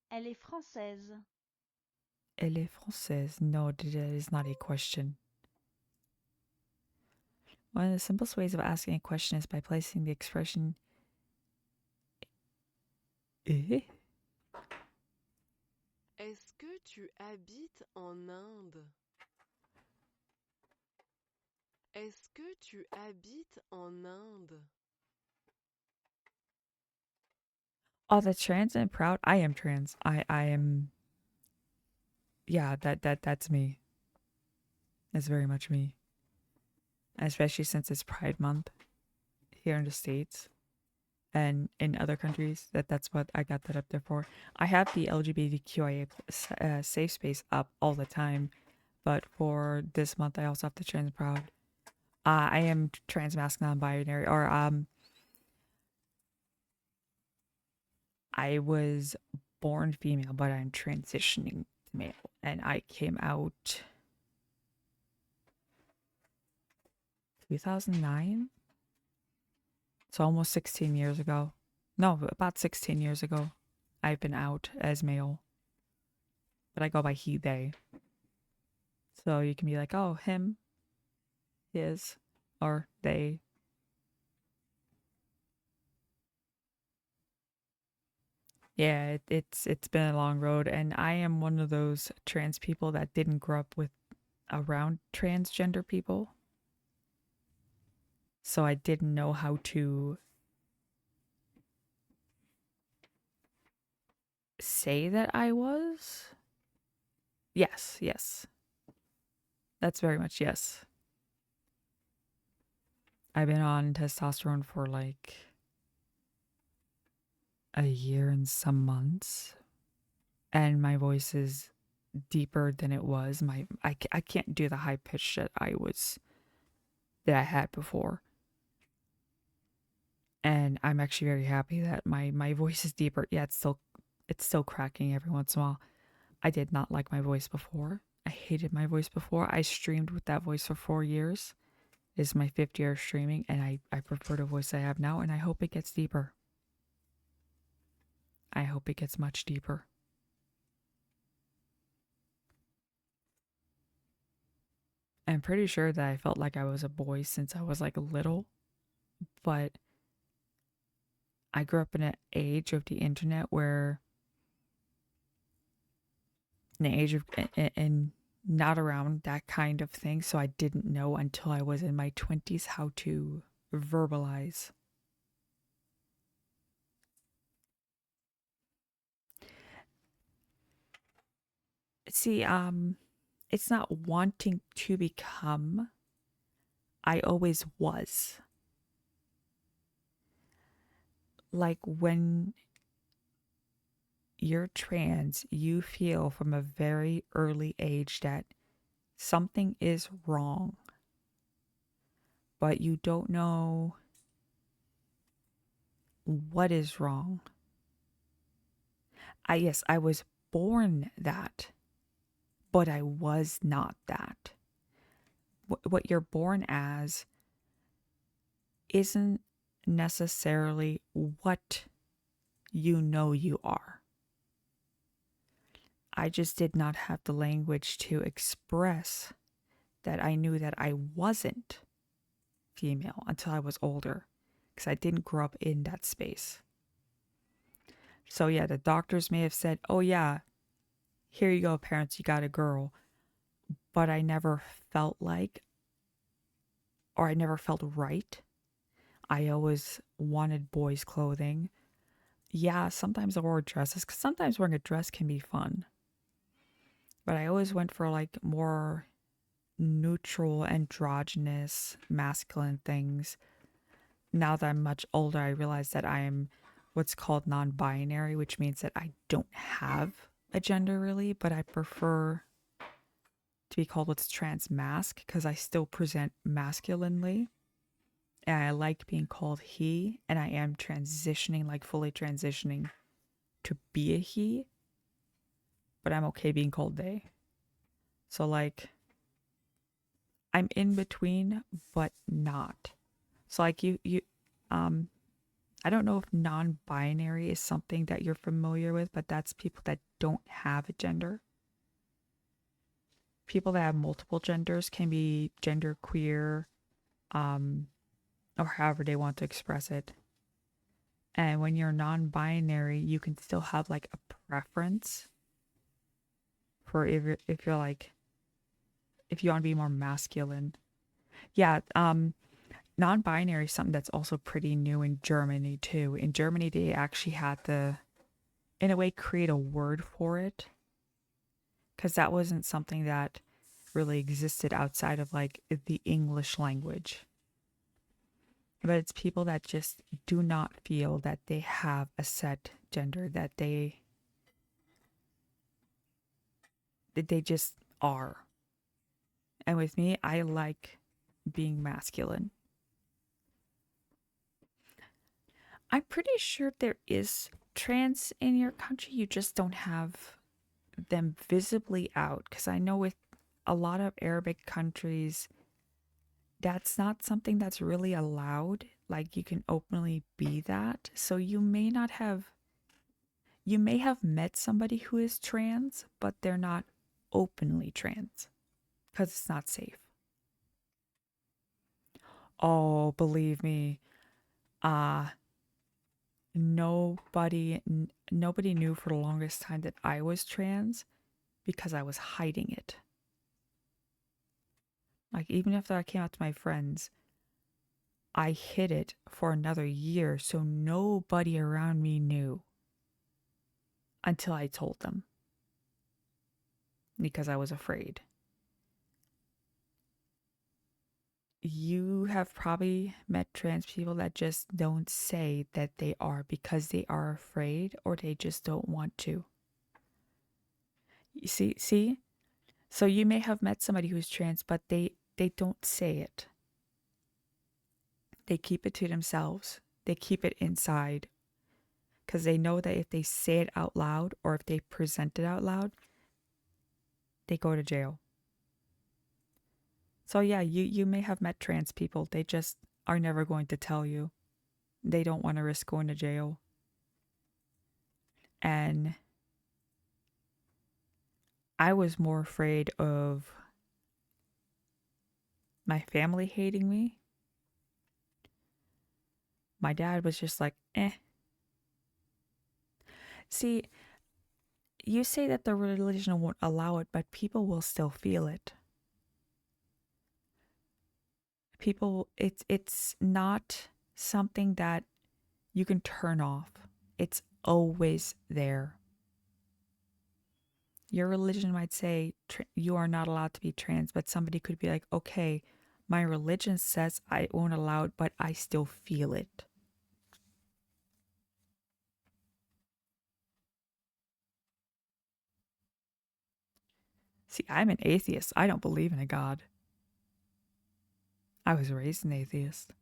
Elle est française. Elle est française. No, that is not a question. One of the simplest ways of asking a question is by placing the expression eh? Est-ce que tu habites en Inde? Est-ce que tu habites en Inde? Oh, the trans and proud. I am trans. I am. Yeah, that's me. That's very much me. Especially since it's Pride Month here in the States and in other countries. That's what I got that up there for. I have the LGBTQIA safe space up all the time, but for this month I also have the trans and proud. I am trans masc non-binary, or I was born female, but I'm transitioning to male, and I came out 2009, so almost 16 years ago. No, about 16 years ago, I've been out as male, but I go by he, they. So you can be like, oh, him, his, or they. Yeah, it's been a long road, and I am one of those trans people that didn't grow up with around transgender people. So I didn't know how to say that I was. Yes. That's very much yes. I've been on testosterone for like a year and some months, and my voice is deeper than it was. I can't do the high pitch that I had before. And I'm actually very happy that my voice is deeper. Yeah, it's still cracking every once in a while. I did not like my voice before. I hated my voice before. I streamed with that voice for 4 years. This is my 5th year of streaming, and I prefer the voice I have now, and I hope it gets deeper. I hope it gets much deeper. I'm pretty sure that I felt like I was a boy since I was like little, but I grew up in an age of the internet where, in the age of, and not around that kind of thing, so I didn't know until I was in my 20s how to verbalize. See, it's not wanting to become. I always was. Like when you're trans, you feel from a very early age that something is wrong, but you don't know what is wrong. Yes, I was born that, but I was not that. What you're born as isn't necessarily what you know you are. I just did not have the language to express that I knew that I wasn't female until I was older, because I didn't grow up in that space. So yeah, the doctors may have said, oh yeah, here you go, parents, you got a girl. But I never felt like, or I never felt right. I always wanted boys' clothing. Yeah, sometimes I wore dresses, because sometimes wearing a dress can be fun. But I always went for like more neutral, androgynous, masculine things. Now that I'm much older, I realize that I am what's called non-binary, which means that I don't have a gender really, but I prefer to be called what's trans masc because I still present masculinely. And I like being called he, and I am transitioning, like fully transitioning to be a he, but I'm okay being called they. So like I'm in between, but not. So like um, I don't know if non-binary is something that you're familiar with, but that's people that don't have a gender. People that have multiple genders can be gender queer, um, or however they want to express it. And when you're non-binary, you can still have like a preference for if you're like if you want to be more masculine. Yeah, non-binary is something that's also pretty new in Germany too. In Germany, they actually had to, in a way, create a word for it because that wasn't something that really existed outside of like the English language. But it's people that just do not feel that they have a set gender, that they just are. And with me, I like being masculine. I'm pretty sure there is trans in your country. You just don't have them visibly out. Because I know with a lot of Arabic countries, that's not something that's really allowed. Like you can openly be that. So you may have met somebody who is trans, but they're not openly trans because it's not safe. Oh, believe me, uh nobody knew for the longest time that I was trans because I was hiding it. Like even after I came out to my friends, I hid it for another year so nobody around me knew until I told them because I was afraid. You have probably met trans people that just don't say that they are because they are afraid or they just don't want to. You see? So you may have met somebody who's trans, but they don't say it. They keep it to themselves. They keep it inside because they know that if they say it out loud or if they present it out loud, they go to jail. So yeah, you may have met trans people. They just are never going to tell you. They don't want to risk going to jail. And I was more afraid of my family hating me. My dad was just like, eh. See, you say that the religion won't allow it, but people will still feel it. People, it's not something that you can turn off. It's always there. Your religion might say you are not allowed to be trans, but somebody could be like, okay, my religion says I won't allow it, but I still feel it. See, I'm an atheist. I don't believe in a God. I was raised an atheist.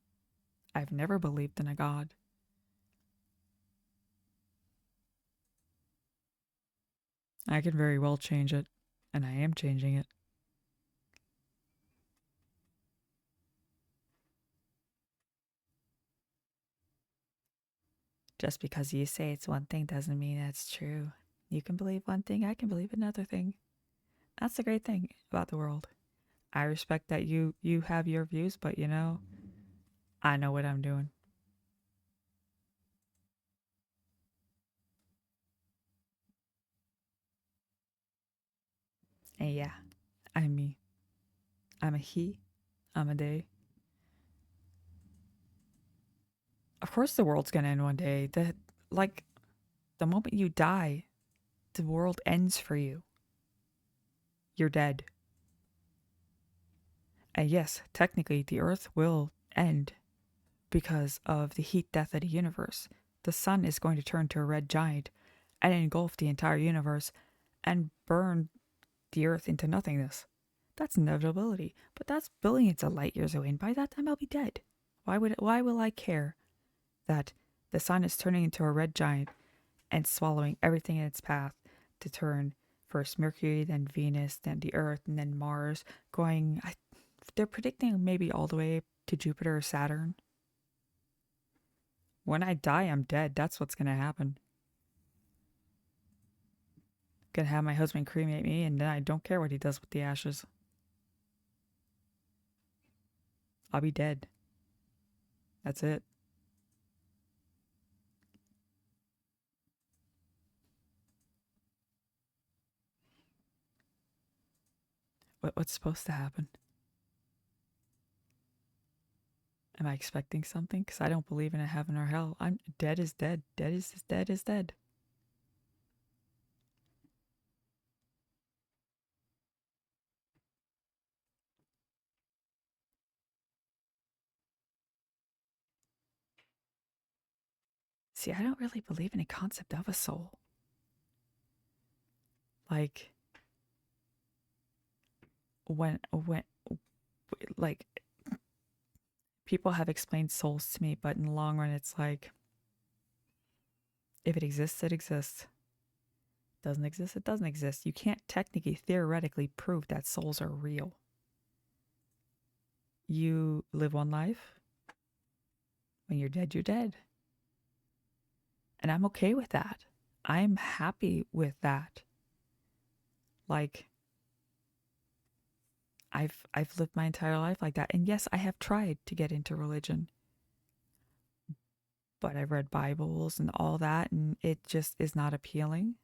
I've never believed in a God. I can very well change it, and I am changing it. Just because you say it's one thing doesn't mean that's true. You can believe one thing, I can believe another thing. That's the great thing about the world. I respect that you have your views, but I know what I'm doing. And yeah, I'm me. I'm a he. I'm a they. Of course the world's gonna end one day. Like the moment you die, the world ends for you. You're dead. And yes, technically the earth will end because of the heat death of the universe. The sun is going to turn to a red giant and engulf the entire universe and burn the earth into nothingness. That's inevitability, but that's billions of light years away, and by that time I'll be dead. Why will I care that the sun is turning into a red giant and swallowing everything in its path to turn first Mercury, then Venus, then the Earth, and then Mars, going they're predicting maybe all the way to Jupiter or Saturn. When I die, I'm dead. That's what's gonna happen. Gonna have my husband cremate me, and then I don't care what he does with the ashes. I'll be dead. That's it. What's supposed to happen? Am I expecting something? Because I don't believe in a heaven or hell. I'm dead is dead. Dead is dead is dead. See, I don't really believe in a concept of a soul. Like, when, like, people have explained souls to me, but in the long run, it's like, if it exists, it exists. Doesn't exist, it doesn't exist. You can't technically, theoretically prove that souls are real. You live one life. When you're dead, you're dead. And I'm okay with that. I'm happy with that. Like, I've lived my entire life like that. And yes, I have tried to get into religion. But I've read Bibles and all that, and it just is not appealing.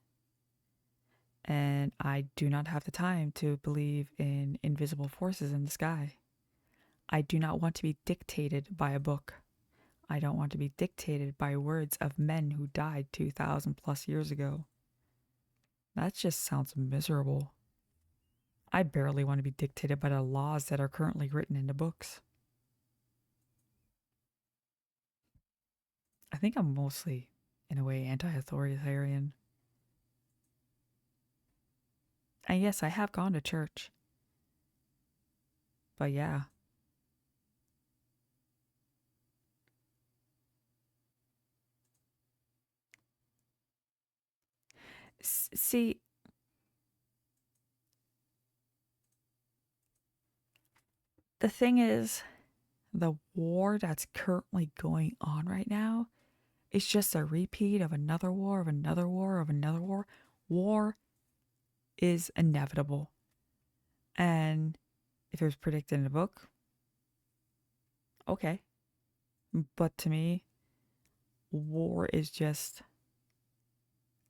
And I do not have the time to believe in invisible forces in the sky. I do not want to be dictated by a book. I don't want to be dictated by words of men who died 2,000 plus years ago. That just sounds miserable. I barely want to be dictated by the laws that are currently written in the books. I think I'm mostly, in a way, anti-authoritarian. And yes, I have gone to church. But yeah. See, the thing is, the war that's currently going on right now is just a repeat of another war, of another war, of another war. War is inevitable. And if it was predicted in a book, okay. But to me, war is just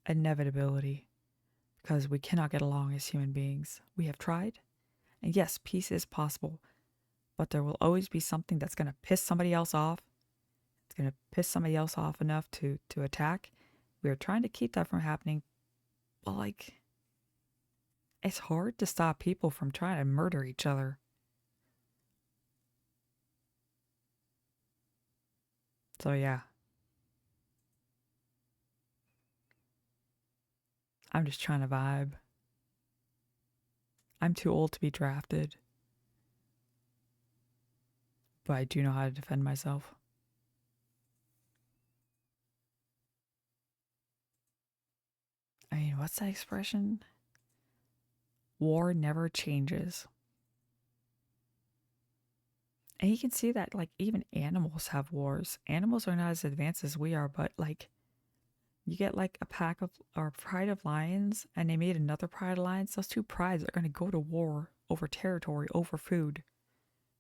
inevitability because we cannot get along as human beings. We have tried. And yes, peace is possible, but there will always be something that's going to piss somebody else off. It's going to piss somebody else off enough to attack. We are trying to keep that from happening, but like, it's hard to stop people from trying to murder each other. So yeah. I'm just trying to vibe. I'm too old to be drafted, but I do know how to defend myself. I mean, what's that expression? War never changes. And you can see that, like, even animals have wars. Animals are not as advanced as we are, but, like, you get, like, a pack of, or a pride of lions, and they made another pride of lions. Those two prides are going to go to war over territory, over food.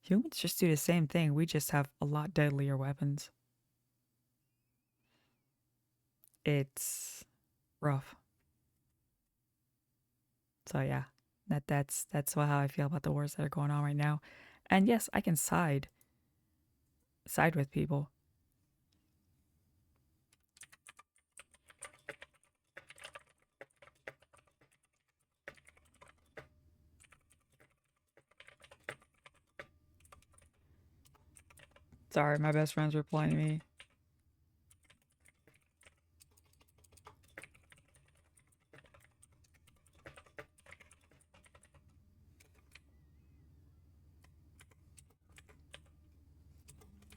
Humans just do the same thing. We just have a lot deadlier weapons. It's rough. So yeah, that's how I feel about the wars that are going on right now. And yes, I can side with people. Sorry, my best friend's replying to me.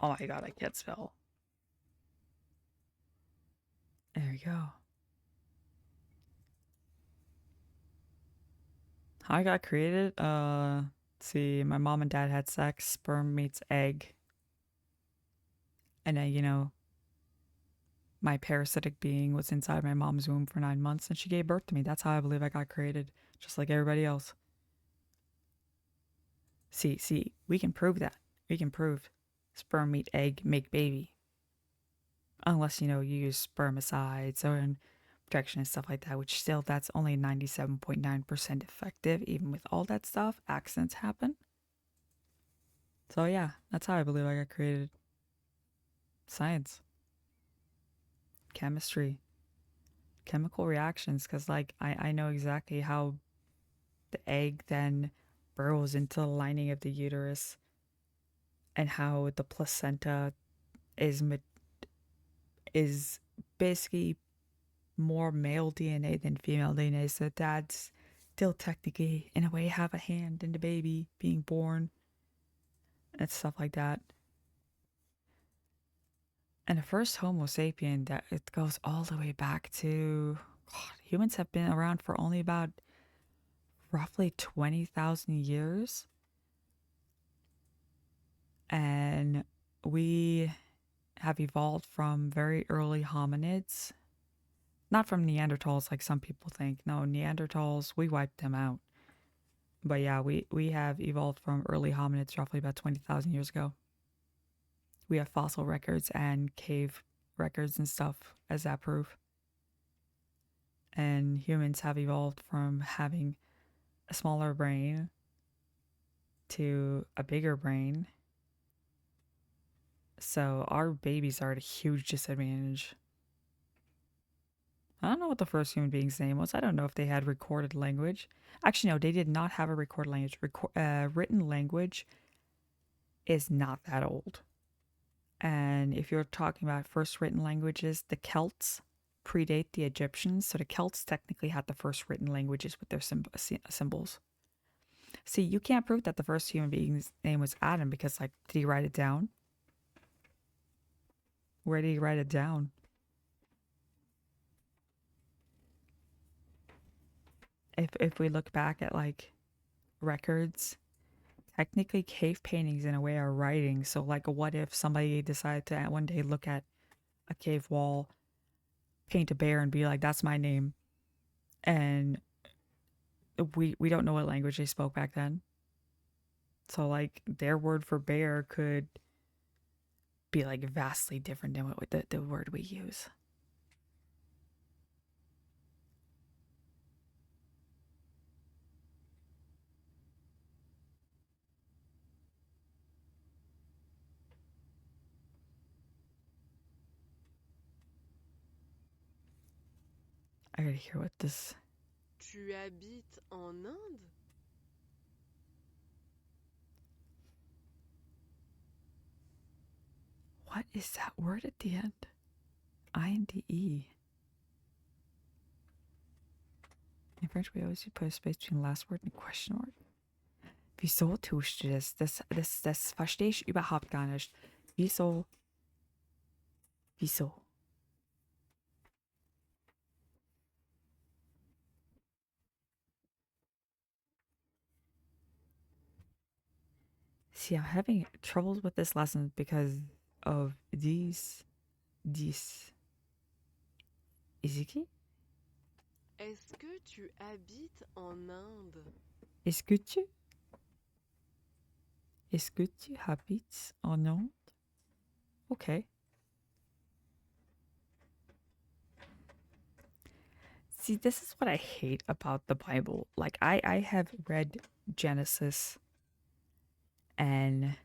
Oh my god, I can't spell. There we go. How I got created? See, my mom and dad had sex, sperm meets egg. And then, my parasitic being was inside my mom's womb for 9 months and she gave birth to me. That's how I believe I got created, just like everybody else. See, we can prove that. We can prove sperm meet egg make baby. Unless, you use spermicides or protection and stuff like that, which still, that's only 97.9% effective. Even with all that stuff, accidents happen. So yeah, that's how I believe I got created. Science. Chemistry. Chemical reactions, because I know exactly how the egg then burrows into the lining of the uterus and how the placenta is basically more male DNA than female DNA, so dads still technically in a way have a hand in the baby being born and stuff like that. And the first Homo sapien, that it goes all the way back to humans have been around for only about roughly 20,000 years. And we have evolved from very early hominids. Not from Neanderthals like some people think. No, Neanderthals, we wiped them out. But yeah, we have evolved from early hominids roughly about 20,000 years ago. We have fossil records and cave records and stuff as that proof. And humans have evolved from having a smaller brain to a bigger brain. So our babies are at a huge disadvantage. I don't know what the first human being's name was. I don't know if they had recorded language. Actually, no, they did not have a recorded language. Written language is not that old. And if you're talking about first written languages, the Celts predate the Egyptians. So the Celts technically had the first written languages with their symbols. See, you can't prove that the first human being's name was Adam because, did he write it down? Where did he write it down? If we look back at, records, technically cave paintings in a way are writing. So, what if somebody decided to one day look at a cave wall, paint a bear, and be like, that's my name? And we don't know what language they spoke back then. So, their word for bear could be, vastly different than what the word we use. I gotta hear what this... Tu habites en Inde? What is that word at the end? INDE. In French, we always put a space between the last word and a question mark. Wieso tust du das? Das verstehe ich überhaupt gar nicht. Wieso? See, I'm having troubles with this lesson because of these. Iziki? Est-ce que tu habites en Inde? Est-ce que tu habites en Inde? Okay. See, this is what I hate about the Bible. I have read Genesis, and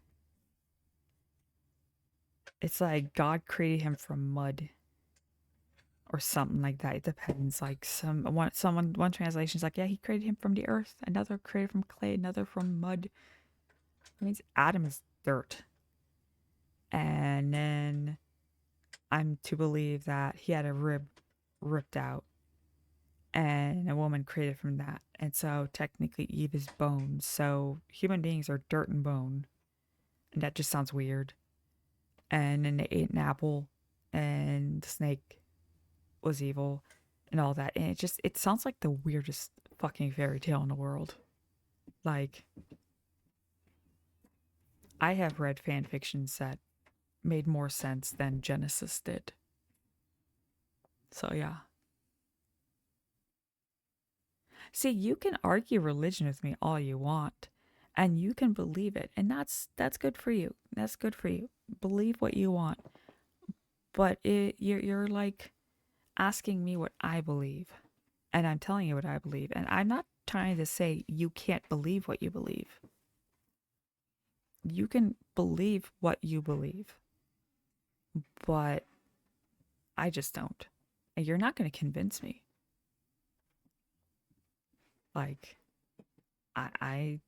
it's like God created him from mud or something like that. It depends. One translation is like, yeah, he created him from the earth. Another created from clay. Another from mud. That means Adam is dirt. And then I'm to believe that he had a rib ripped out, and a woman created from that. And so technically Eve is bones. So human beings are dirt and bone. And that just sounds weird. And then they ate an apple, and the snake was evil and all that. And it sounds like the weirdest fucking fairy tale in the world. I have read fan fictions that made more sense than Genesis did. So yeah. See, you can argue religion with me all you want, and you can believe it, and that's good for you. That's good for you. Believe what you want, but you're like asking me what I believe, and I'm telling you what I believe, and I'm not trying to say you can't believe what you believe. You can believe what you believe, but I just don't. And you're not going to convince me. Like, I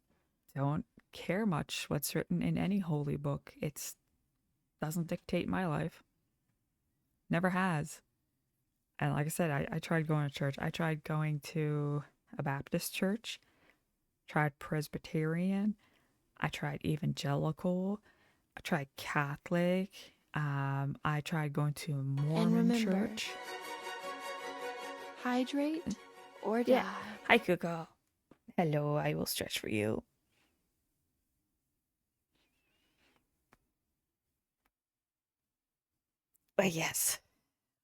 don't care much what's written in any holy book. It doesn't dictate my life. Never has. And like I said, I tried going to church. I tried going to a Baptist church, tried Presbyterian, I tried evangelical, I tried Catholic, I tried going to a Mormon church. Hydrate or die. Yeah. Hi, Kuko. Hello, I will stretch for you. But yes.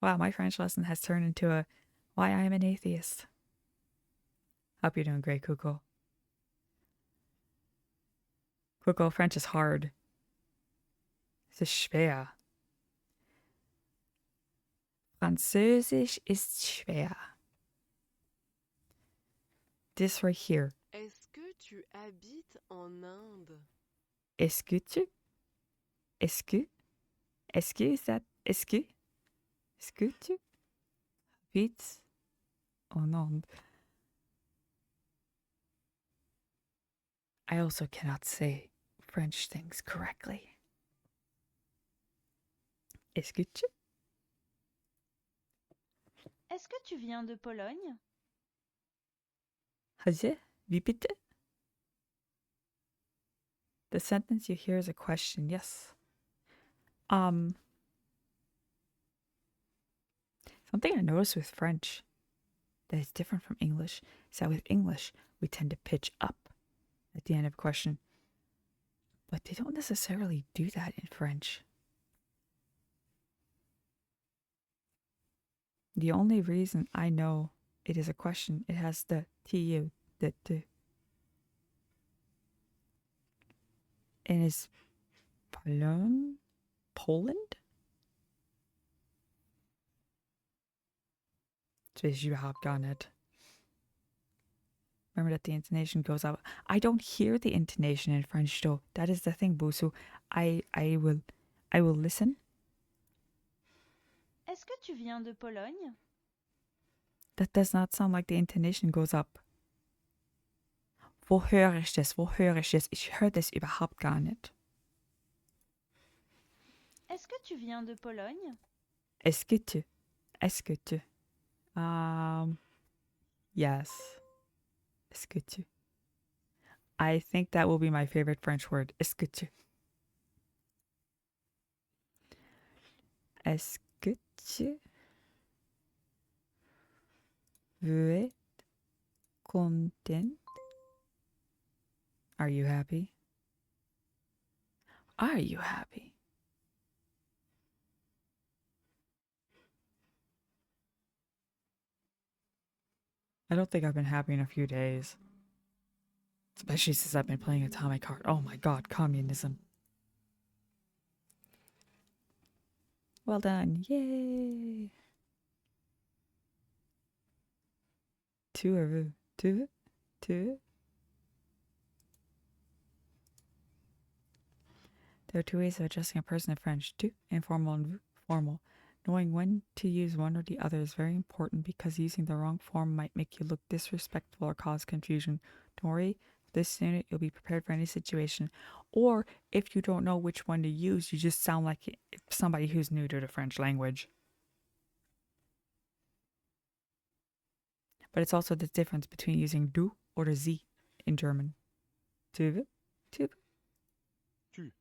Wow, my French lesson has turned into a why I am an atheist. Hope you're doing great, Kuko. Kuko, French is hard. Es ist schwer. Französisch ist schwer. This right here. Est-ce que tu habites en Inde? Est-ce que tu? Est-ce que? Est-ce que is that? Est-ce que? Est-ce que tu habites en Inde? I also cannot say French things correctly. Est-ce que tu? Est-ce que tu viens de Pologne? Haje? Wie bitte? The sentence you hear is a question, yes. Something I noticed with French that is different from English is that with English, we tend to pitch up at the end of a question. But they don't necessarily do that in French. The only reason I know it is a question, it has the tu, the tu. And is Poland? Das weiß ich überhaupt gar nicht. Remember that the intonation goes up. I don't hear the intonation in French though. That is the thing, Busuu. I will listen. Est-ce que tu viens de Pologne? That does not sound like the intonation goes up. Wo höre ich das? Wo höre ich das? Ich höre das überhaupt gar nicht. Est-ce que tu viens de Pologne? Est-ce que tu? Est-ce que tu? Yes. Est-ce que tu? I think that will be my favorite French word. Est-ce que tu? Est-ce que tu veux être content? Are you happy? Are you happy? I don't think I've been happy in a few days. Especially since I've been playing Atomic Heart. Oh my god, communism. Well done. Yay. Tu veux. There are two ways of addressing a person in French. Tu, informal and vous, formal. Knowing when to use one or the other is very important because using the wrong form might make you look disrespectful or cause confusion. Don't worry, with this unit you'll be prepared for any situation. Or if you don't know which one to use, you just sound like somebody who's new to the French language. But it's also the difference between using du or the sie in German. Tu veux? Tu veux? Tu.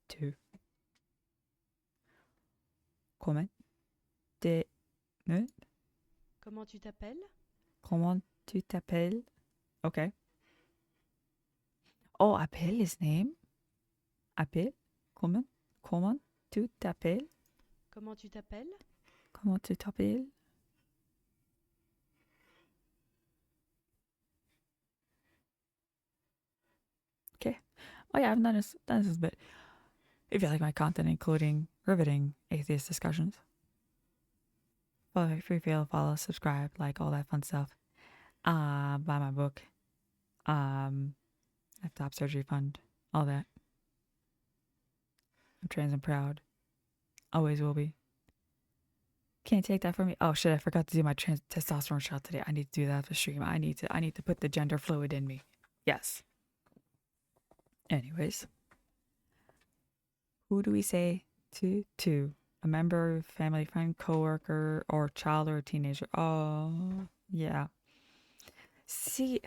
Tu. Comment te... Ne? Comment tu t'appelles? Comment tu t'appelles? Okay. Oh, appelle is name? appelles? Comment tu t'appelles? Comment tu t'appelles? Comment tu t'appelles? Okay. Oh yeah, I've done this bit. If you like my content, including riveting atheist discussions, feel free to follow, subscribe, like all that fun stuff. Buy my book. Top surgery fund, all that. I'm trans and proud. Always will be. Can't take that from me. Oh shit, I forgot to do my testosterone shot today. I need to do that for stream. I need to put the gender fluid in me. Yes. Anyways. Who do we say to? A member, family, friend, coworker, or child or teenager? Oh, yeah. See,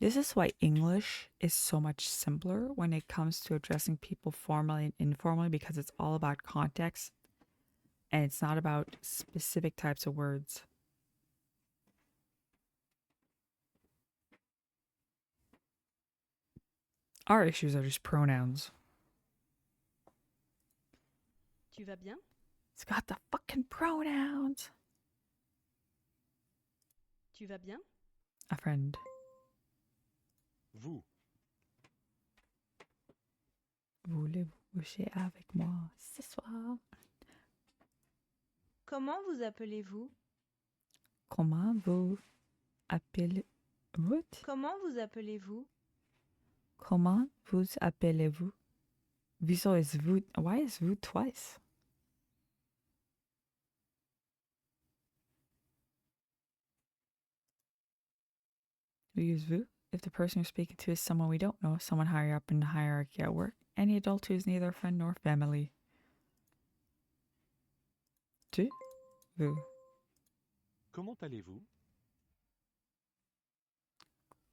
this is why English is so much simpler when it comes to addressing people formally and informally, because it's all about context and it's not about specific types of words. Our issues are just pronouns. Tu vas bien? It's got the fucking pronouns. Tu vas bien? A friend. Vous. Voulez-vous coucher avec moi ce soir? Comment vous appelez-vous? Comment vous appelez-vous? Comment vous appelez-vous? Comment vous appelez-vous? Wieso is vous? Why is vous twice? We use vous if the person you're speaking to is someone we don't know, someone higher up in the hierarchy at work, any adult who is neither a friend nor family. Tu? Vous. Comment allez-vous?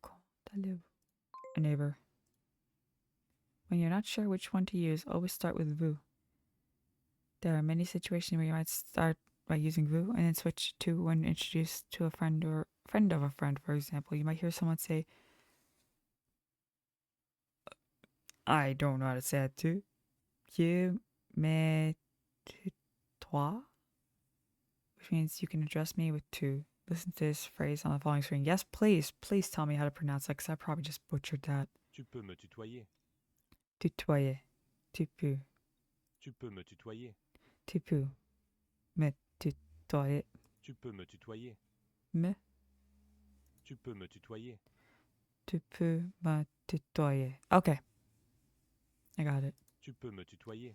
Comment allez-vous? A neighbor. When you're not sure which one to use, always start with vous. There are many situations where you might start by using vous and then switch to when introduced to a friend or friend of a friend, for example. You might hear someone say, I don't know how to say it too. You, me, toi, which means you can address me with tu. Listen to this phrase on the following screen. Yes, please tell me how to pronounce that, because I probably just butchered that. Tu peux me tutoyer. Tutoyer. Tu peux. Tu peux me tutoyer. Tu peux. Me tutoyer. Tu peux me tutoyer. Me. Tu peux me tutoyer. Tu peux me tutoyer. Okay. I got it. Tu peux me tutoyer.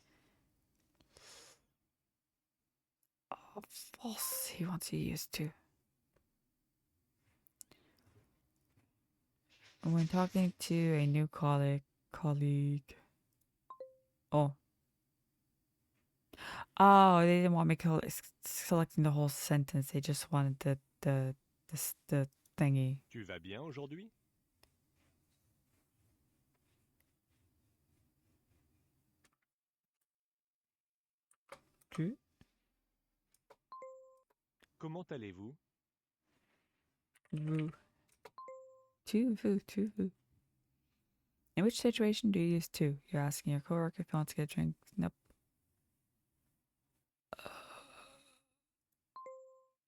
Oh, false. He wants to use to. When talking to a new colleague. Oh. Oh, they didn't want me selecting the whole sentence. They just wanted the thingy. Tu vas bien aujourd'hui? Tu? Comment allez-vous? Vous. Tu. In which situation do you use to? You're asking your coworker if he wants to get a drink. Nope.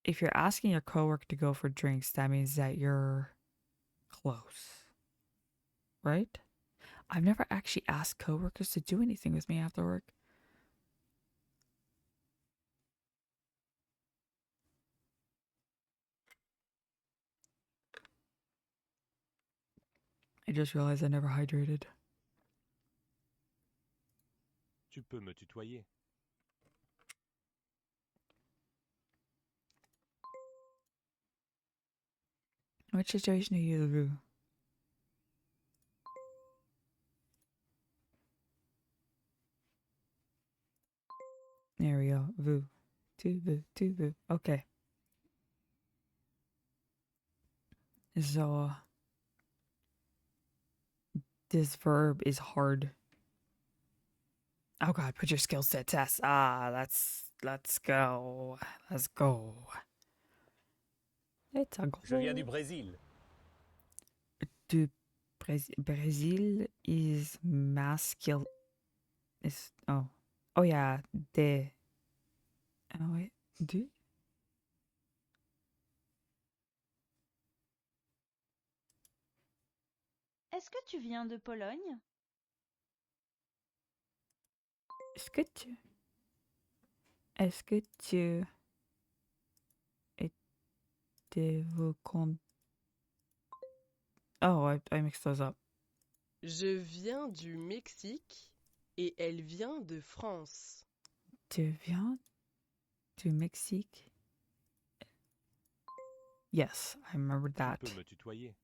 If you're asking your coworker to go for drinks, that means that you're close. Right? I've never actually asked coworkers to do anything with me after work. I just realized I never hydrated. Tu peux me tutoyer. In which situation do you use vous? There we go. Vous. Tu vous. Okay. So, this verb is hard. Oh god, put your skills to the test. Let's go. Let's go. It's a go. Je viens du Brésil. Du Brazil is masculine. Is oh yeah, de. Oh wait, de. Est-ce que tu viens de Pologne? Est-ce que tu êtes-vous con? Oh, I mixed those up. Je viens du Mexique et elle vient de France. Tu viens du Mexique? Yes, I remember that. Tu peux me tutoyer.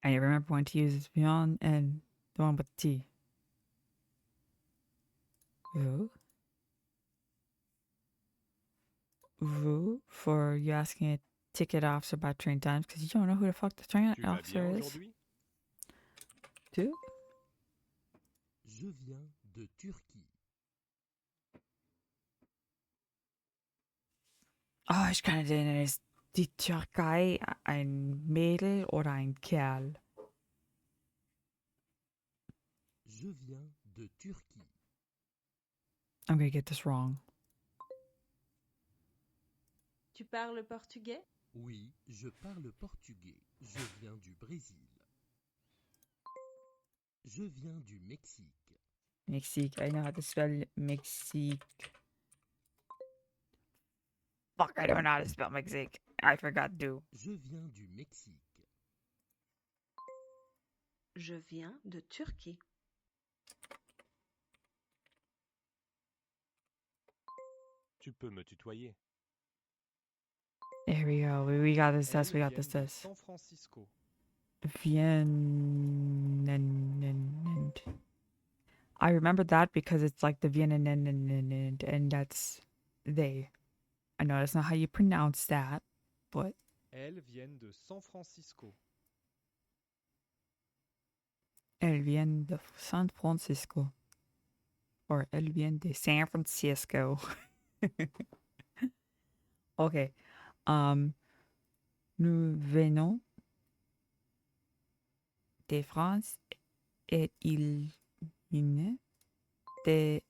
I remember when to use viens and the one with T. Vous for you asking a ticket officer about train times because you don't know who the fuck the train Tu vas officer bien is. aujourd'hui? Tu? Je viens de Turquie. Oh, ich kann den ist die Türkei ein Mädel oder ein Kerl? Je viens de Turquie. I'm gonna get this wrong. Tu parles portugais? Oui, je parle portugais. Je viens du Brésil. Je viens du Mexique. Mexique. I know how to spell Mexique. Fuck, I don't know how to spell Mexique. I forgot to. Je viens du Mexique. Je viens de Turquie. Tu peux me tutoyer. There we go. We got this Elles test. We got this viennent de test. San Francisco. I remember that because it's like the Vienna and that's they. I know that's not how you pronounce that, but Elles viennent de San Francisco. elles viennent de San Francisco. Or elles viennent de San Francisco. Okay. Nous venons de France et il viennent des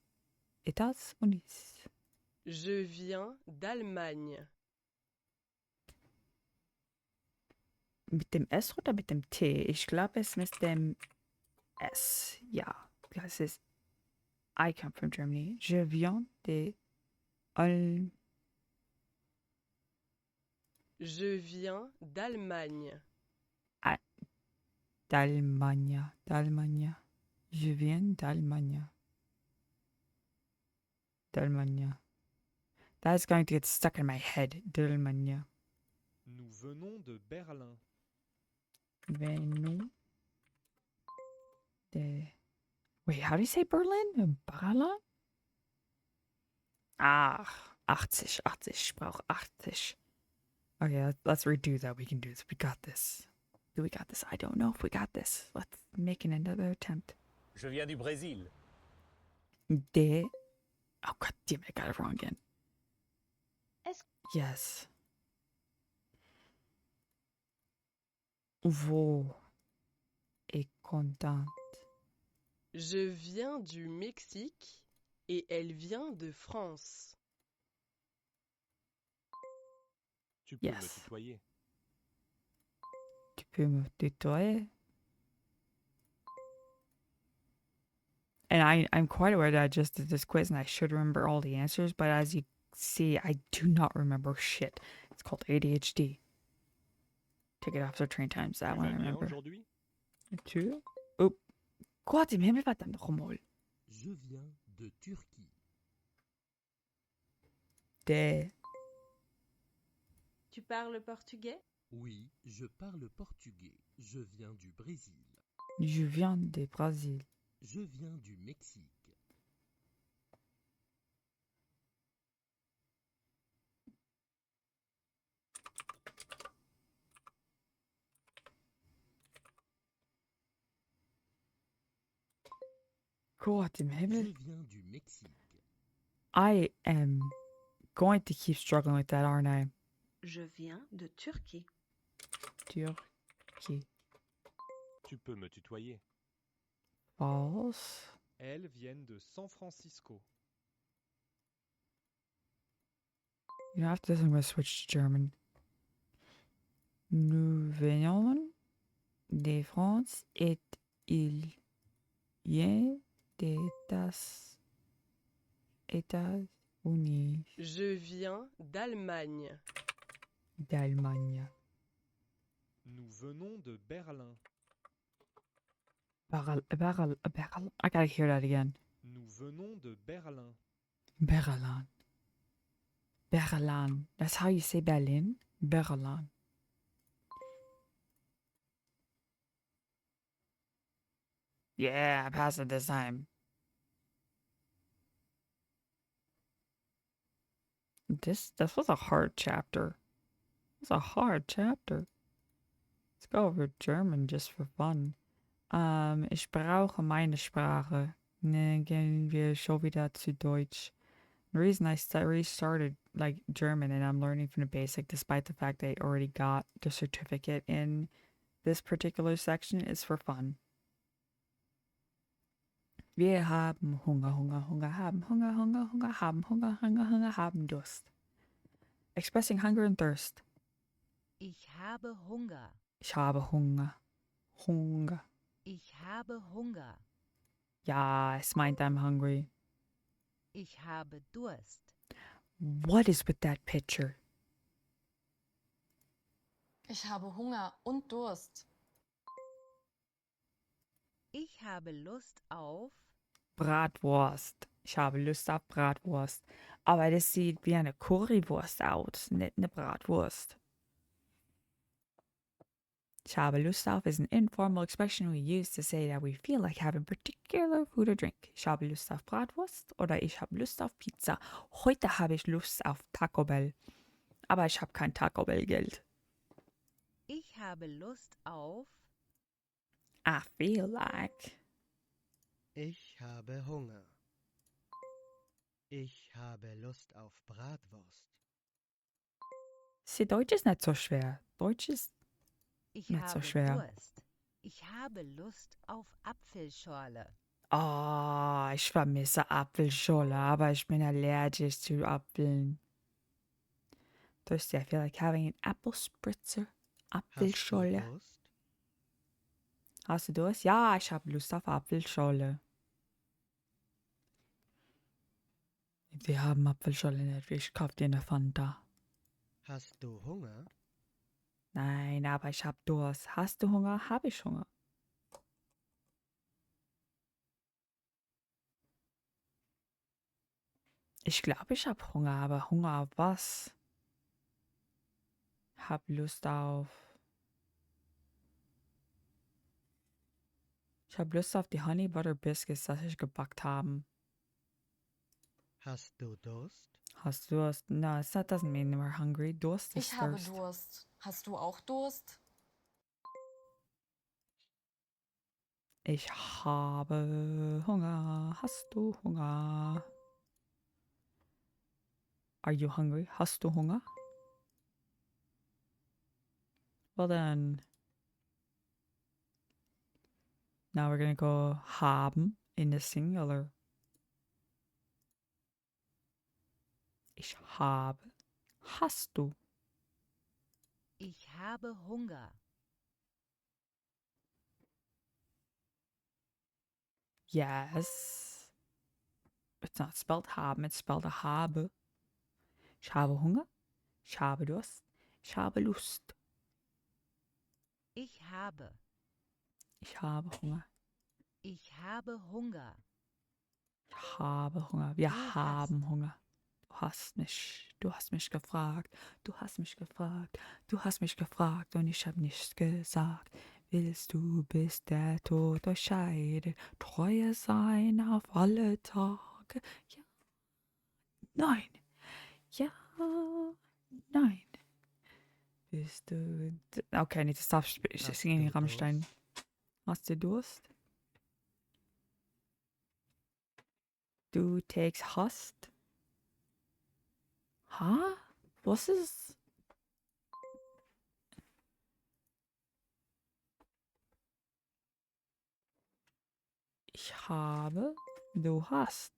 États-Unis. Je viens d'Allemagne. Mit dem S oder mit dem T? Ich glaube es mit dem S. Ja, because it's I come from Germany. Je viens de Je viens d'Allemagne. d'Allemagne. Je viens d'Allemagne. D'Allemagne. That's going to get stuck in my head. D'Allemagne. Nous venons de Berlin. Venons de... Wait, how do you say Berlin? Berlin? Ah, 80. Ich brauche 80. Okay, let's redo that. We can do this. We got this. Do we got this? I don't know if we got this. Let's make another attempt. Je viens du Brésil. De... Oh, god damn it, I got it wrong again. Yes. Vous est contente. Je viens du Mexique et elle vient de France. Tu peux me Yes. tutoyer. Tu peux me tutoyer? And I'm quite aware that I just did this quiz and I should remember all the answers, but as you see, I do not remember shit. It's called ADHD. Ticket officer train times, that Tu one I vas bien remember. aujourd'hui? Tu? Oh. Quoi, t'es même pas dans le rommel? Je viens de Turquie. De... Tu parles portugais? Oui, je parle portugais. Je viens du Brésil. Je viens du Brésil. Je viens du Mexique. Quoi, t'es Je même... viens du Mexique. I am going to keep struggling with that, aren't I? Je viens de Turquie. Turquie. Tu peux me tutoyer. False. Elles viennent de San Francisco. You know, after this, I'm going to switch to German. Nous venons de France et il vient des États-Unis Je viens d'Allemagne. d'Allemagne. Nous venons de Berlin. Berlin. I gotta hear that again. Nous venons de Berlin. Berlin. Berlin. That's how you say Berlin? Berlin. Yeah, I passed it this time. This was a hard chapter. It's a hard chapter. Let's go over German just for fun. Ich brauche meine Sprache. Ne, gehen wir schon wieder zu Deutsch. The reason I restarted like German and I'm learning from the basic, despite the fact I already got the certificate in this particular section, is for fun. Wir haben Hunger, Hunger, Hunger, haben Hunger, Hunger, Hunger, haben Hunger, Hunger, Hunger, haben Durst. Expressing hunger and thirst. Ich habe Hunger. Ich habe Hunger. Hunger. Ich habe Hunger. Ja, es meint I'm hungry. Ich habe Durst. What is with that picture? Ich habe Hunger und Durst. Ich habe Lust auf. Bratwurst. Ich habe Lust auf Bratwurst. Aber das sieht wie eine Currywurst aus, nicht eine Bratwurst. Ich habe Lust auf is an informal expression we use to say that we feel like having particular food or drink. Ich habe Lust auf Bratwurst oder ich habe Lust auf Pizza. Heute habe ich Lust auf Taco Bell. Aber ich habe kein Taco Bell Geld. Ich habe Lust auf. I feel like. Ich habe Hunger. Ich habe Lust auf Bratwurst. See, Deutsch ist nicht so schwer. Deutsch ist Ich nicht habe so schwer. Durst. Ich habe Lust auf Apfelschorle. Oh, ich vermisse Apfelschorle, aber ich bin allergisch zu Apfeln. Thirsty, I feel like having an apple spritzer. Apfelschorle. Hast du Durst? Hast du Durst? Ja, ich habe Lust auf Apfelschorle. Wir haben Apfelschorle nicht. Ich kauf dir eine Fanta. Hast du Hunger? Nein, aber ich habe Durst. Hast du Hunger? Habe ich Hunger. Ich glaube, ich habe Hunger, aber Hunger auf was? Hab Lust auf. Ich habe Lust auf die Honey Butter Biscuits, das ich gebackt haben. Hast du Durst? Hast du Durst? No, that doesn't mean we're hungry. Durst is Ich habe thirst. Durst. Hast du auch Durst? Ich habe Hunger. Hast du Hunger? Are you hungry? Hast du Hunger? Well then. Now we're gonna go haben in the singular. Ich habe. Hast du? Ich habe Hunger. Yes. It's not spelled haben, it's spelled habe. Ich habe Hunger. Ich habe Durst. Ich habe Lust. Ich habe. Ich habe Hunger. Ich habe Hunger. Ich habe Hunger. Wir Du haben hast. Hunger. Du hast mich. Du hast mich gefragt. Du hast mich gefragt. Du hast mich gefragt und ich habe nichts gesagt. Willst du, bis der Tod euch scheidet, Treue sein auf alle Tage? Ja. Nein. Ja. Nein. Bist du. Okay, I need to stop singing Rammstein. Hast du Durst? Du takes hast? Huh? Was ist? Ich habe, du hast.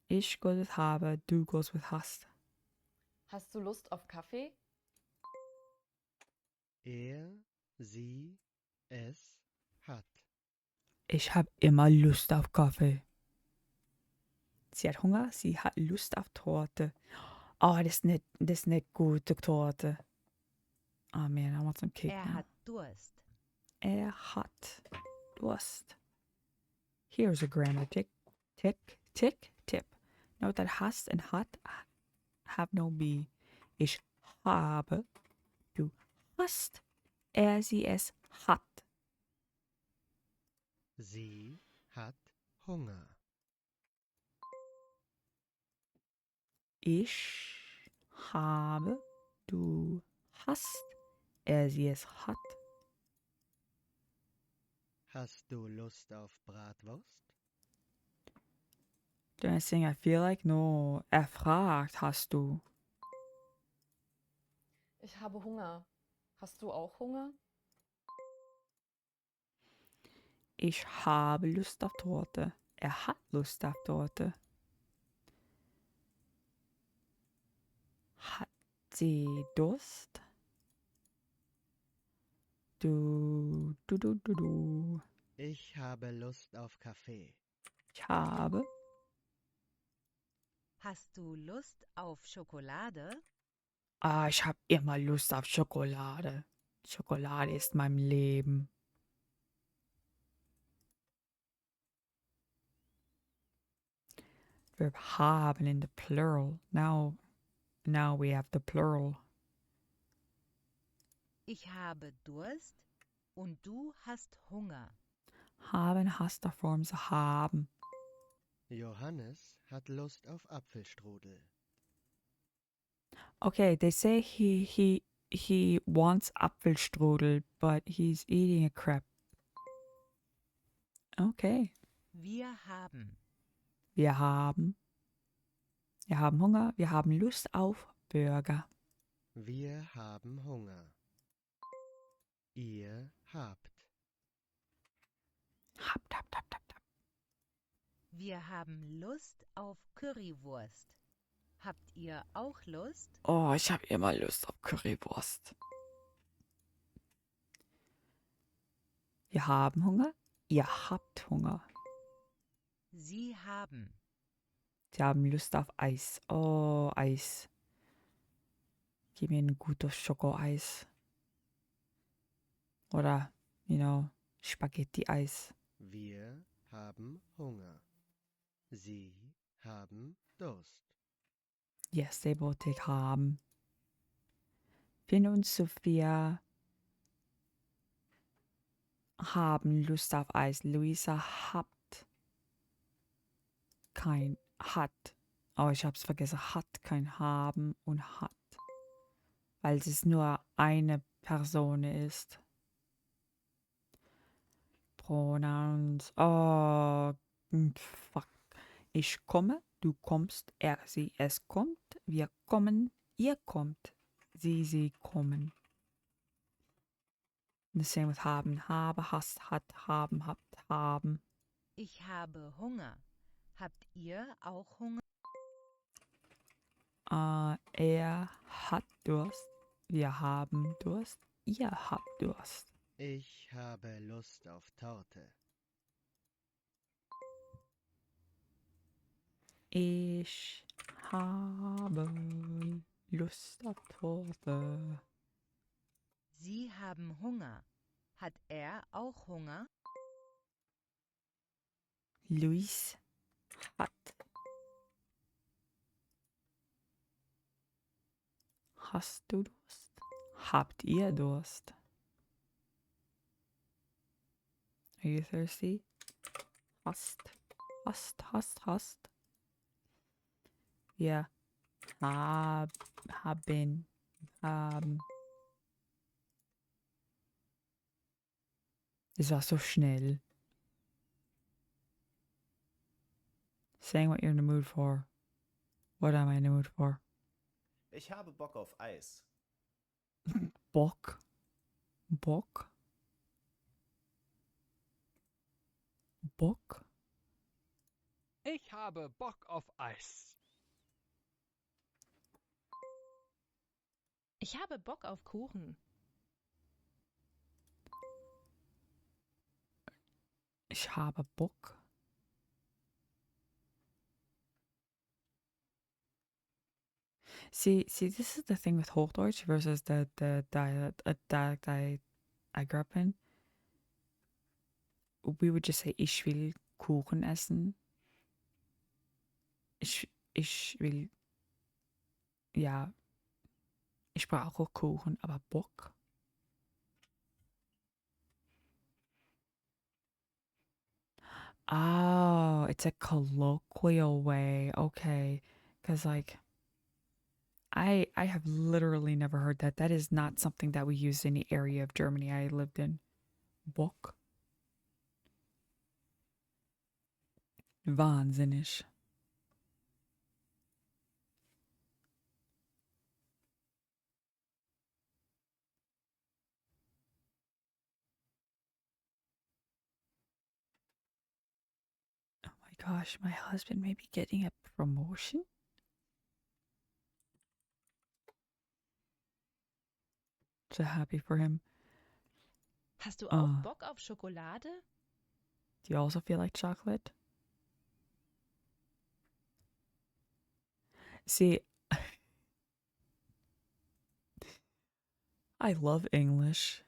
Ich go with habe, du goes with hast. Hast du Lust auf Kaffee? Er, sie, es hat. Ich habe immer Lust auf Kaffee. Sie hat Hunger, sie hat Lust auf Torte. Oh, das ist nicht gut, die Torte. Oh man, I want some cake Er now. hat Durst. Er hat Durst. Here's a grammar tick, tip. Note that hast and hat have no B. Ich habe, du hast, sie, es hat. Sie hat Hunger. Ich habe, du hast, sie, es hat. Hast du Lust auf Bratwurst? The only thing I feel like, no, fragt, hast du? Ich habe Hunger. Hast du auch Hunger? Ich habe Lust auf Torte. Hat Lust auf Torte. Hat sie Durst? Du. Ich habe Lust auf Kaffee. Ich habe. Hast du Lust auf Schokolade? Ich habe immer Lust auf Schokolade. Schokolade ist mein Leben. Verb haben in the plural. Now we have the plural. Ich habe Durst und du hast Hunger. Haben hast the forms of haben. Johannes hat Lust auf Apfelstrudel. Okay, they say he wants Apfelstrudel, but he's eating a crepe. Okay. Wir haben. Wir haben Hunger. Wir haben Lust auf Burger. Wir haben Hunger. Ihr habt. Habt. Wir haben Lust auf Currywurst. Habt ihr auch Lust? Oh, ich habe immer Lust auf Currywurst. Wir haben Hunger. Ihr habt Hunger. Sie haben. Sie haben Lust auf Eis. Oh, Eis. Gib mir ein gutes Schokoeis. Oder, Spaghetti-Eis. Wir haben Hunger. Sie haben Durst. Yes, they both take haben. Finn und Sophia haben Lust auf Eis. Luisa hat kein hat. Oh, ich hab's vergessen. Hat kein haben und hat. Weil es nur eine Person ist. Pronouns. Oh, fuck. Ich komme, du kommst, er, sie, es kommt, wir kommen, ihr kommt, sie kommen. The same with haben. Habe, hast, hat, haben, habt, haben. Ich habe Hunger. Habt ihr auch Hunger? Er hat Durst. Wir haben Durst. Ihr habt Durst. Ich habe Lust auf Torte. Ich habe Lust auf Torte. Sie haben Hunger. Hat er auch Hunger? Luis hat. Hast du Durst? Habt ihr Durst? Are you thirsty? Hast. Wir haben. Das war so schnell. Saying what you're in the mood for. What am I in the mood for? Ich habe Bock auf Eis. Bock. Bock? Ich habe Bock auf Eis. Ich habe Bock auf Kuchen. Ich habe Bock. See, this is the thing with Hochdeutsch versus the dialect I grew up in. We would just say, ich will Kuchen essen. Ich will, ja, ich brauche Kuchen, aber Bock? Oh, it's a colloquial way. Okay. Because, like, I have literally never heard that. That is not something that we use in the area of Germany I lived in. Bock? Wahnsinnig. Oh my gosh, my husband may be getting a promotion? So happy for him. Hast du auch Bock auf Schokolade? Do you also feel like chocolate? See, I love English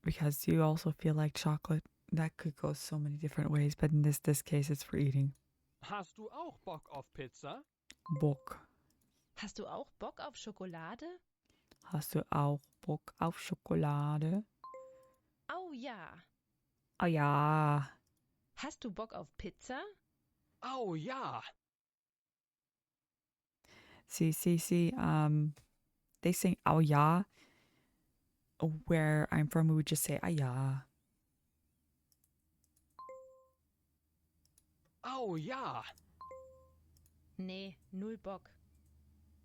because you also feel like chocolate. That could go so many different ways, but in this case, it's for eating. Hast du auch Bock auf Pizza? Bock. Hast du auch Bock auf Schokolade? Hast du auch Bock auf Schokolade? Oh ja. Oh ja. Hast du Bock auf Pizza? Oh ja. See. They say oh ja. Where I'm from, we would just say ah ja. Oh ja. Nee, null Bock.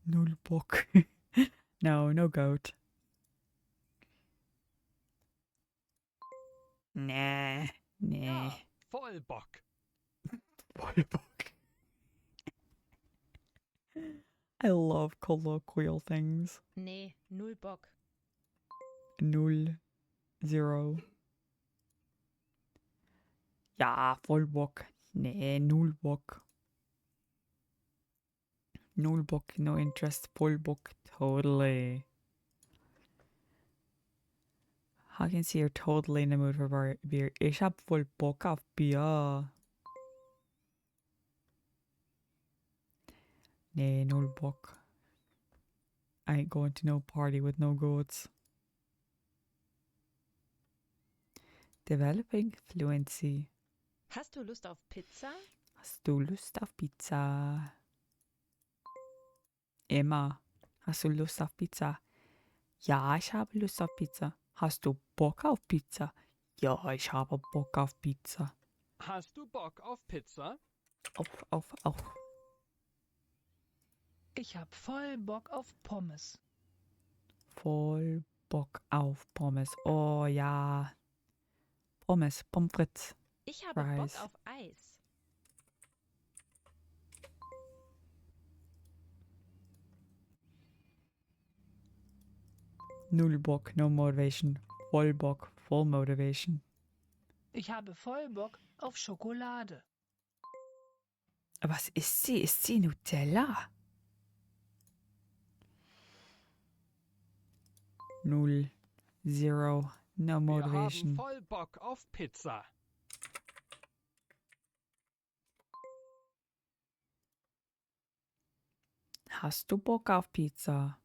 Null Bock. No goat. Nah. Ja, voll Bock. Voll Bock. I love colloquial things. Nee, null Bock. Null. Zero. Ja, voll Bock. Nee, null Bock. Null Bock, no interest, voll Bock, totally. I can see you're totally in the mood for beer. Ich hab voll Bock auf Bier. Nee, null Bock. I ain't going to no party with no goats. Developing fluency. Hast du Lust auf Pizza? Hast du Lust auf Pizza? Emma, hast du Lust auf Pizza? Ja, ich habe Lust auf Pizza. Hast du Bock auf Pizza? Ja, ich habe Bock auf Pizza. Hast du Bock auf Pizza? Auf. Ich hab voll Bock auf Pommes. Voll Bock auf Pommes. Oh ja. Pommes, Pommes frites. Ich habe Fries. Bock auf Eis. Null Bock, no motivation. Voll Bock, full motivation. Ich habe voll Bock auf Schokolade. Was ist sie? Ist sie Nutella? Null. Zero. No motivation. Wir haben voll Bock auf Pizza. Hast du Bock auf Pizza?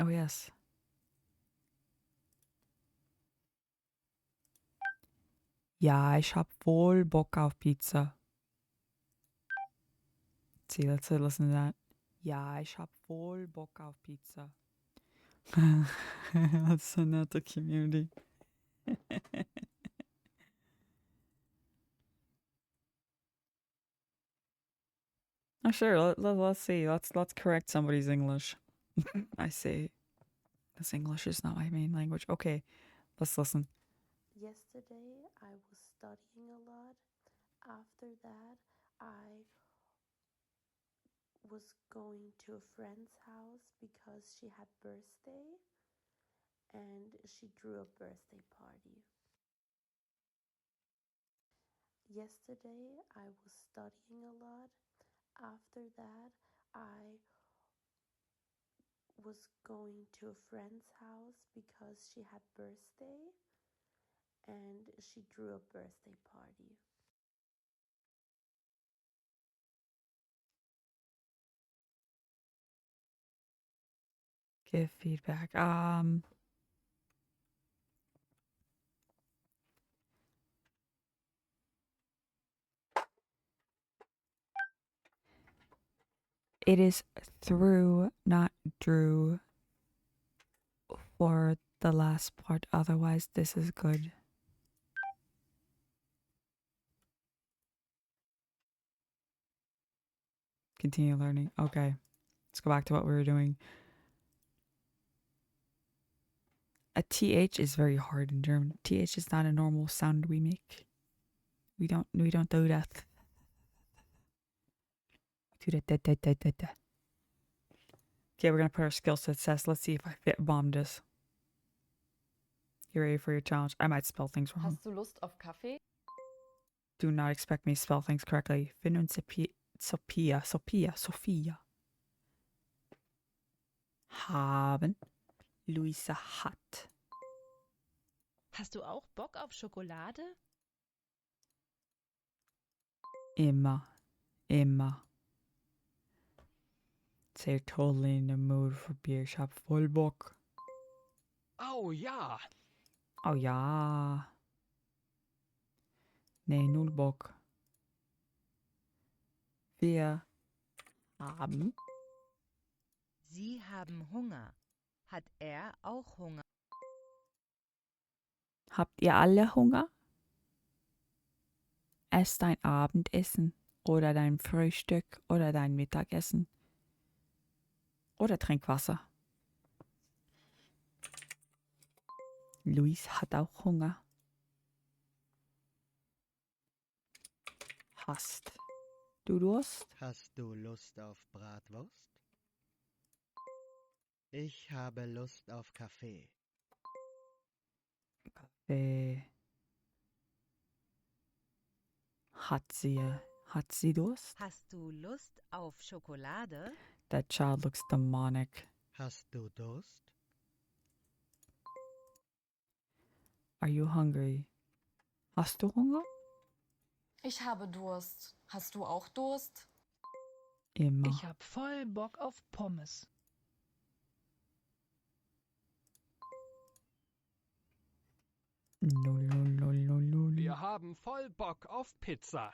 Oh yes. Ja, ich hab voll Bock auf Pizza. See, let's listen to that. Ja, ich hab voll Bock auf Pizza. Let's send that to community. Oh, sure. Let's see. Let's correct somebody's English. I say, this English is not my main language. Okay, let's listen. Yesterday I was studying a lot. After that, I was going to a friend's house because she had birthday and she threw a birthday party. Yesterday, I was studying a lot. After that, I was going to a friend's house because she had birthday and she threw a birthday party. Give feedback. It is through, not drew, for the last part. Otherwise, this is good. Continue learning. Okay. Let's go back to what we were doing. A TH is very hard in German. TH is not a normal sound we make. We don't do that. We do that. Okay, we're gonna put our skill set test. Let's see if I fit bombed this. You ready for your challenge? I might spell things wrong. Hast du Lust auf Kaffee? Do not expect me to spell things correctly. Finn und Sophia. Haben. Luisa hat. Hast du auch Bock auf Schokolade? Immer. They're totally in the mood for beer. Ich hab voll Bock. Oh ja. Oh ja. Nee, null Bock. Wir haben. Sie haben Hunger. Hat er auch Hunger? Habt ihr alle Hunger? Ess dein Abendessen oder dein Frühstück oder dein Mittagessen. Oder trink Wasser. Luis hat auch Hunger. Hast du Durst? Hast du Lust auf Bratwurst? Ich habe Lust auf Kaffee. Hat sie Durst? Hast du Lust auf Schokolade? That child looks demonic. Hast du Durst? Are you hungry? Hast du Hunger? Ich habe Durst. Hast du auch Durst? Immer. Ich hab voll Bock auf Pommes. Wir haben voll Bock auf Pizza.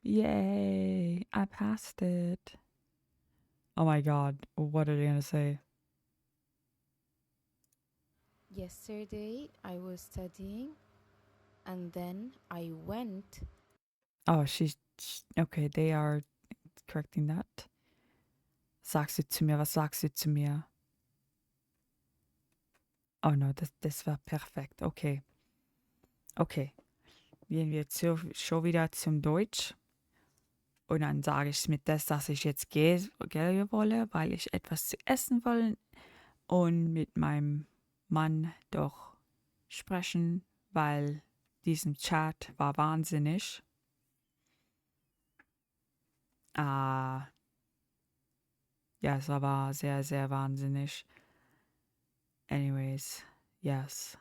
Yay! I passed it. Oh my god, what are they gonna say? Yesterday I was studying and then I went. Oh, okay, they are correcting that. Sagst du zu mir, was sagst du zu mir? Oh no, das war perfekt. Okay. Gehen wir schon wieder zum Deutsch. Und dann sage ich mit das, dass ich jetzt gehen wolle, weil ich etwas zu essen will und mit meinem Mann doch sprechen, weil diesen Chat war wahnsinnig. Ja, es war sehr, sehr wahnsinnig. Anyways, yes.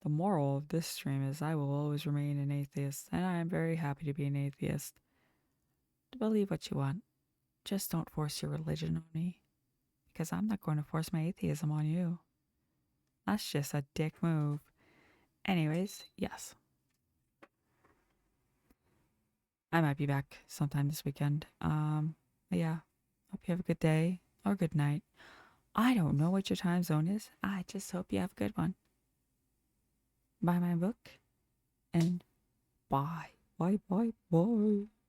The moral of this stream is I will always remain an atheist, and I am very happy to be an atheist. Believe what you want. Just don't force your religion on me, because I'm not going to force my atheism on you. That's just a dick move. Anyways, yes. I might be back sometime this weekend. Yeah. Hope you have a good day or good night. I don't know what your time zone is. I just hope you have a good one. Buy my book and bye. Bye, bye, bye.